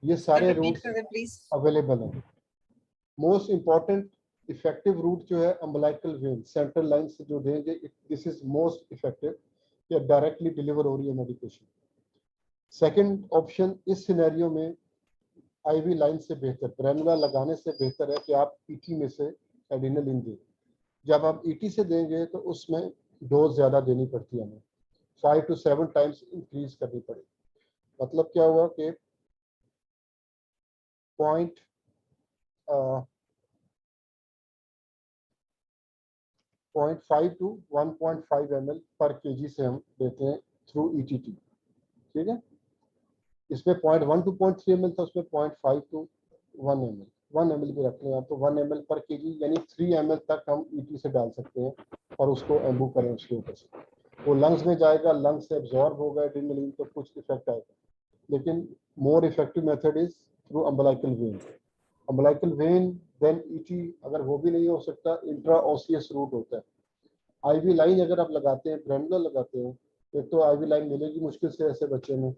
ये सारे रूट्स अवेलेबल हैं। मोस्ट इंपॉर्टेंट इफेक्टिव रूट जो है अम्बिलिकल वेन, सेंट्रल लाइन से जो देंगे, दिस इज मोस्ट इफेक्टिव, या डायरेक्टली डिलीवर हो रही है मेडिकेशन। सेकंड ऑप्शन इस सिनेरियो में IV लाइन से बेहतर, ग्रेनुला लगाने से बेहतर है कि आप ET में से एड्रेनालिन दें। जब आप ET से देंगे तो उसमें डोज ज़्यादा देनी पड़ती है, हमें 5 to 7 टाइम्स इंक्रीज करनी पड़ेगी। मतलब क्या हुआ कि 0.5 to 1.5 ml पर केजी से हम देते हैं थ्रू ETT, ठीक है। इसमें 0.1 to 0.3 ml था, उसमें 0.5 to 1 ml, 1 ml भी रख लें आप, तो 1 ml पर केजी यानी 3 ml तक हम ET से डाल सकते हैं और उसको एम्बू करें उसके ऊपर से, वो लंग्स में जाएगा, लंग्स से एब्जॉर्ब होगा एड्रेनालिन, तो कुछ इफेक्ट आएगा। लेकिन more effective method is through umbilical vein, umbilical vein then ET। अगर वो भी नहीं हो सकता, इंट्राओसियस रूट होता है। IV लाइन अगर आप लगाते हैं, ग्रेनुला लगाते हैं, एक तो IV लाइन मिलेगी मुश्किल से ऐसे बच्चे में,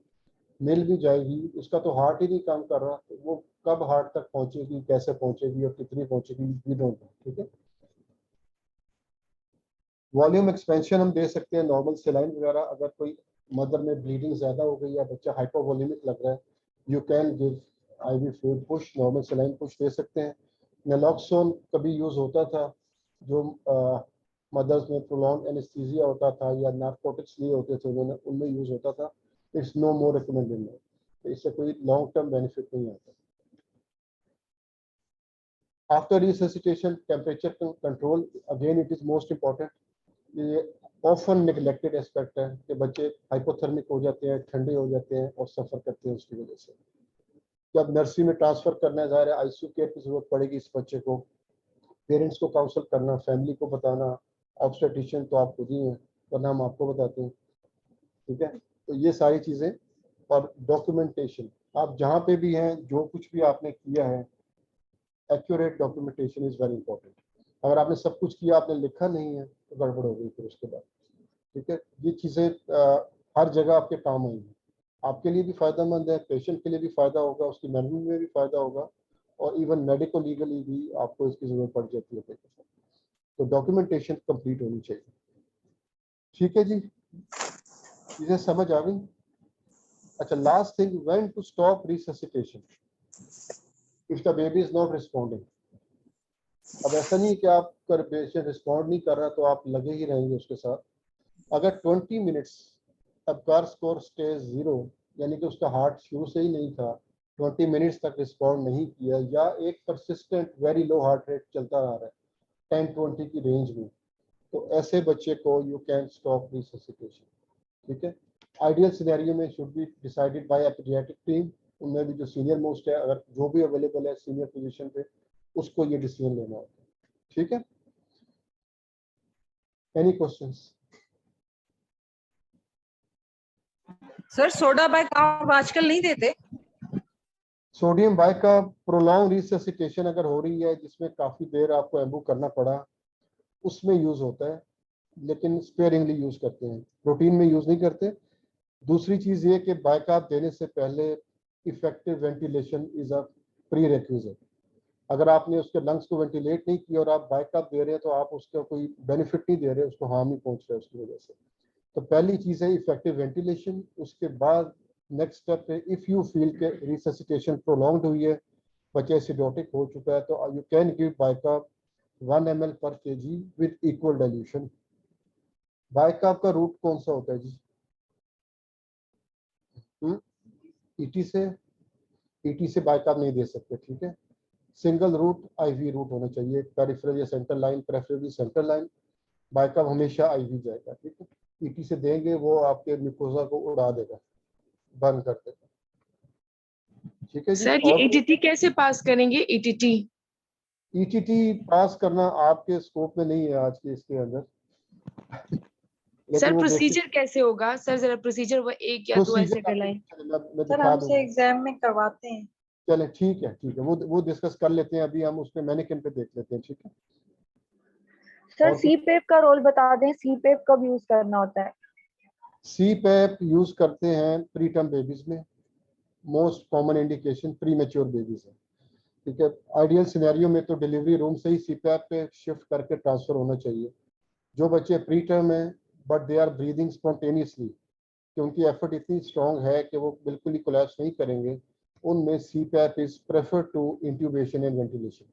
मिल भी जाएगी, उसका तो हार्ट ही नहीं काम कर रहा, तो वो कब हार्ट तक पहुंचेगी, कैसे पहुंचेगी और कितनी पहुंचेगी, वी डोंट नो, ठीक है। वॉल्यूम एक्सपेंशन हम दे सकते हैं, नॉर्मल सेलाइन वगैरह। अगर कोई मदर में ब्लीडिंग ज्यादा हो गई या बच्चा हाइपोवोलेमिक लग रहा है, you can give IV fluid push, normal saline push दे सकते हैं। नेलॉक्सोन कभी यूज होता था, जो मदर्स में प्रोलॉन्ग एनेस्थीसिया होता था या नार्कोटिक्स लिए होते थे उन्होंने, उनमें यूज होता था। इट्स नो मोर रिकमेंडेड, तो इससे कोई लॉन्ग टर्म बेनिफिट नहीं आता। After resuscitation temperature control, again it is most important. ये ऑफन निगलेक्टेड एस्पेक्ट है कि बच्चे हाइपोथर्मिक हो जाते हैं, ठंडे हो जाते हैं और सफर करते हैं उसकी वजह से। जब नर्सरी में ट्रांसफर करना है, ज़ाहिर है ICU केयर की जरूरत पड़ेगी इस बच्चे को, पेरेंट्स को काउंसल करना, फैमिली को बताना, ऑब्स्टेट्रिशियन तो आप खुद ही हैं, वरना हम आपको बताते हैं, ठीक है। तो ये सारी चीज़ें, और डॉक्यूमेंटेशन, आप जहाँ पे भी हैं, जो कुछ भी आपने किया है, accurate documentation is very important. अगर आपने सब कुछ किया, आपने लिखा नहीं है, तो गड़बड़ हो गई फिर उसके बाद, ठीक है। ये चीज़ें हर जगह आपके काम आएंगी, आपके लिए भी फ़ायदेमंद है, पेशेंट के लिए भी फ़ायदा होगा, उसकी मैनेजमेंट में भी फ़ायदा होगा, और इवन मेडिको लीगली भी आपको इसकी ज़रूरत पड़ जाती है। तो डॉक्यूमेंटेशन कंप्लीट होनी चाहिए, ठीक है जी, चीज़ें समझ आ गई। अच्छा, last thing, when to stop resuscitation if the baby is not responding. अब ऐसा नहीं कि आप पेशेंट रिस्पॉन्ड नहीं कर रहा तो आप लगे ही रहेंगे उसके साथ। अगर 20 मिनट्स अबकार स्कोर स्टेज 0, यानी कि उसका हार्ट शुरू से ही नहीं था, 20 मिनट्स तक रिस्पॉन्ड नहीं किया, या एक persistent very low heart rate चलता रहा है 10-20 की रेंज में, तो ऐसे बच्चे को यू कैन स्टॉप रिससिटेशन, ठीक है। आइडियल सिनेरियो में should be decided by paediatric team, उनमें भी जो सीनियर मोस्ट है, अगर जो भी अवेलेबल है सीनियर पोजीशन पे, उसको ये डिसीजन लेना होता है, ठीक है। Any questions? Sir soda bike आप आजकल नहीं देते? सोडियम बाइक का प्रोलॉन्ग रिससिटेशन अगर हो रही है, जिसमें काफ़ी देर आपको एम्बू करना पड़ा, उसमें यूज़ होता है। लेकिन स्पेयरिंगली यूज करते हैं, रूटीन में यूज नहीं करते। दूसरी चीज ये कि बाइकार्ब देने से पहले effective ventilation is a pre requisite. अगर आपने उसके लंग्स को वेंटिलेट नहीं किया और आप बाइकार्ब दे रहे हैं तो आप उसका कोई बेनिफिट नहीं दे रहे, उसको हार्म ही पहुंच रहा है उसकी वजह से। तो पहली चीज है इफेक्टिव वेंटिलेशन। उसके बाद नेक्स्ट स्टेप है इफ यू फील के रिससिटेशन प्रोलॉन्ग्ड हुई है, बच्चा एसिडोटिक हो चुका है, तो you can give bicarb 1 ml per kg with equal dilution. Bicarb का रूट कौन सा होता है जी? ईटी से बाइकार्ब नहीं दे सकते, ठीक है। सिंगल रूट आईवी रूट होना चाहिए, पेरिफेरल या central line, preferably central line. Bicarb हमेशा आईवी जाएगा, ठीक है। ईटी से देंगे वो आपके म्यूकोजा को उड़ा देगा, बंद कर देगा, ठीक है जी। सर ये ईटीटी कैसे पास करेंगे? ईटीटी पास करना आपके स्कोप में नहीं है आज के इसके अंदर। सर प्रोसीजर कैसे होगा? सर जरा प्रोसीजर वो 1 या 2 ऐसे करवाएं। सर हमसे एग्जाम में करवाते हैं। चले ठीक है, वो डिस्कस कर लेते हैं। अभी हम उसमें मैनिकिन पे देख लेते हैं, ठीक है। सर सीपेप का रोल बता दें, सीपेप कब यूज करना होता है? सीपेप यूज करते हैं प्री टर्म बेबीज में। Most common indication pre mature babies है, ठीक है। आइडियल सिनेरियो में तो डिलीवरी रूम से ही सीपेप पे शिफ्ट करके ट्रांसफर होना चाहिए। जो बच्चे प्री टर्म है but they are breathing spontaneously, कि उनकी एफर्ट इतनी स्ट्रॉन्ग है कि वो बिल्कुल ही कोलैप्स नहीं करेंगे, उनमें CPAP is prefer to intubation and ventilation.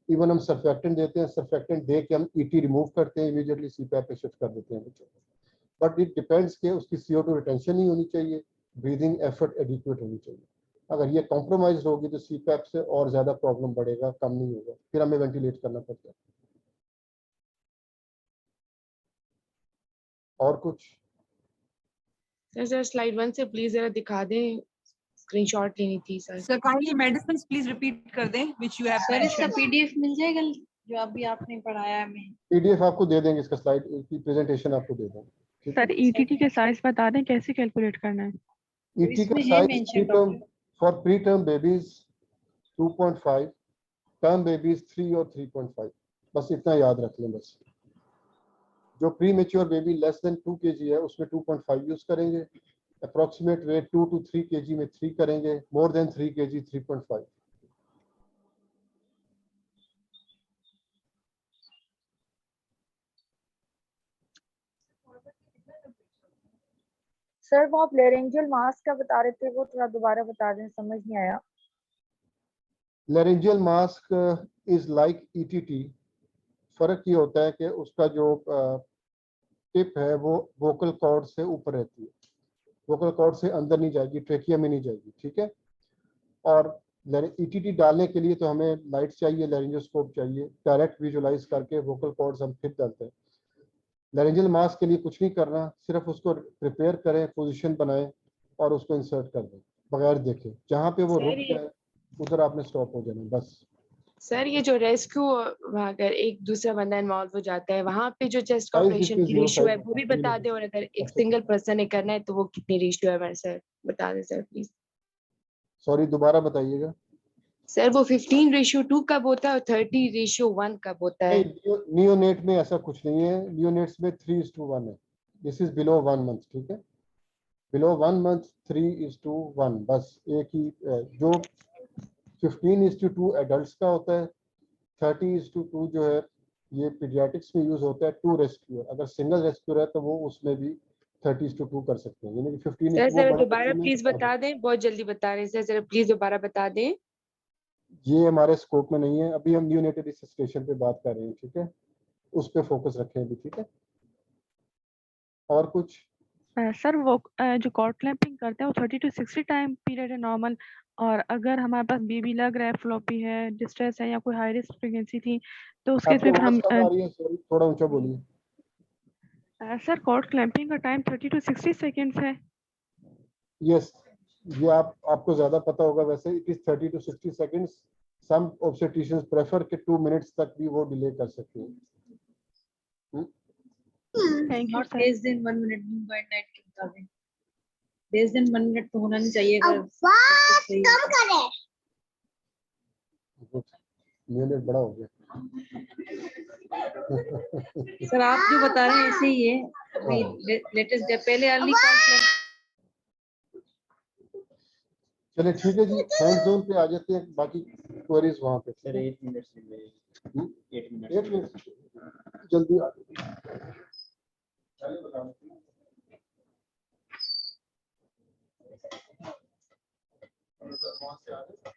Even हम सर्फेक्टेंट देते हैं, सर्फेक्टेंट दे के हम ईटी रिमूव करते हैं, इमीडिएटली सीपैप पे शिफ्ट कर देते हैं बच्चों को। बट इट डिपेंड्स कि उसकी CO2 रिटेंशन नहीं होनी चाहिए, ब्रीदिंग एफर्ट एडिक्वेट होनी चाहिए। अगर ये कॉम्प्रोमाइज होगी तो सीपैप से और ज्यादा प्रॉब्लम बढ़ेगा, कम नहीं होगा, फिर हमें वेंटिलेट करना पड़ता है। और कुछ? सर स्लाइड 1 से प्लीज जरा दिखा दें, स्क्रीनशॉट लेनी थी sir. Sir kindly medicine please repeat कर दें व्हिच यू हैव सर इसका मेंशन्ड। पीडीएफ मिल जाएगा जो अभी आपने पढ़ाया है हमें? PDF आपको दे देंगे, इसका स्लाइड की प्रेजेंटेशन आपको दे देंगे, ठीक है। सर ईटीटी के साइज बता दें, कैसे कैलकुलेट करना है? ईटी का इसमें है size mention doctor. For pre term babies 2.5, term babies 3 और 3.5, बस इतना याद रख लें बस। जो pre mature baby less than 2 kg है उसमें 2.5 यूज करेंगे। अप्रोक्सीमेट वेट 2 to 3 kg में 3 करेंगे, मोर देन 3 kg 3.5। सर वो आप लेरेंजियल मास का बता रहे थे, वो थोड़ा दोबारा बता दें, समझ नहीं आया। Laryngeal mask is like ETT। फर्क ये होता है कि उसका जो टिप है वो वोकल कॉर्ड से ऊपर रहती है, वोकल कॉर्ड से अंदर नहीं जाएगी, ट्रेकिया में नहीं जाएगी, ठीक है। और ETT डालने के लिए तो हमें लाइट चाहिए, लेरेंजोस्कोप चाहिए, डायरेक्ट विजुलाइज करके वोकल कॉर्ड्स हम फिट डालते हैं। लेरेंजियल मास्क के लिए कुछ नहीं करना, सिर्फ उसको प्रिपेयर करें, पोजीशन बनाएं और उसको इंसर्ट कर दें बगैर देखे। जहाँ पे वो रुक जाए उधर आपने स्टॉप हो जाना बस। सर ये जो रेस्क्यू अगर एक दूसरा बंदा इन्वॉल्व हो जाता है, वहाँ पे जो चेस्ट ऑपरेशन की रेशियो है वो भी बता दें, और अगर एक सिंगल पर्सन ने करना है तो वो कितनी रेशियो है सर बता दें सर प्लीज। सॉरी दोबारा बताइएगा। सर वो 15:2 कब होता है और 30:1 कब होता है? नियोनेट में ऐसा कुछ नहीं है, नियोनेट्स में 3:1 है। दिस इज बिलो 1 month, ठीक है। बिलो 1 month 3:1, बस एक ही। जो 15:2 एडल्ट्स का होता है, 30:2 जो है ये पीडियाट्रिक्स में यूज होता है टू रेस्क्यूअर। अगर सिंगल रेस्क्यूअर है तो वो उसमें भी 30:2 कर सकते हैं, यानी कि 15 सर जरा दोबारा प्लीज बता दें, बहुत जल्दी बता रहे हैं सर, जरा प्लीज दोबारा बता दें। ये हमारे स्कोप में नहीं है, अभी हम न्यूनेटल रिससिटेशन पे बात कर रहे हैं, ठीक है। उस पे फोकस रखें अभी, ठीक है। और कुछ? सर वो जो कॉर्ड क्लैंपिंग करते हैं वो 30 to 60 टाइम पीरियड है नॉर्मल, और अगर हमारे पास बेबी लग रहा है, फ्लॉपी है, डिस्ट्रेस है या कोई हाई रिस्क प्रेगनेंसी थी तो उसके आपकी फिर हम आवाज कम आ रही है, सॉरी थोड़ा ऊंचा बोलिए। सर कॉर्ड क्लैंपिंग का टाइम 30 to 60 सेकेंड्स है। यस, ये आपको ज्यादा पता होगा वैसे। It is 30 to 60 seconds। Some obstetricians prefer कि 2 minutes तक भी वो डिले कर सकते हैं। Thank you not sir. Less than 1 minute दिन एंड नाइट के मुताबिक। लेस देन 1 minute तो होना नहीं चाहिए। अगर कम करे यूनिट बड़ा हो गया। सर आप जो बता रहे हैं ऐसे ही है अभी लेटेस्ट डे पहले अर्ली कॉल चलिए ठीक है जी, हैंड जोन पे आ जाते हैं, बाकी क्वेरीज वहाँ पे। सर 8 मिनट्स में 8 मिनट 8 मिनट जल्दी आ जाइए। चलिए बताओ। वहाँ से आ जाए।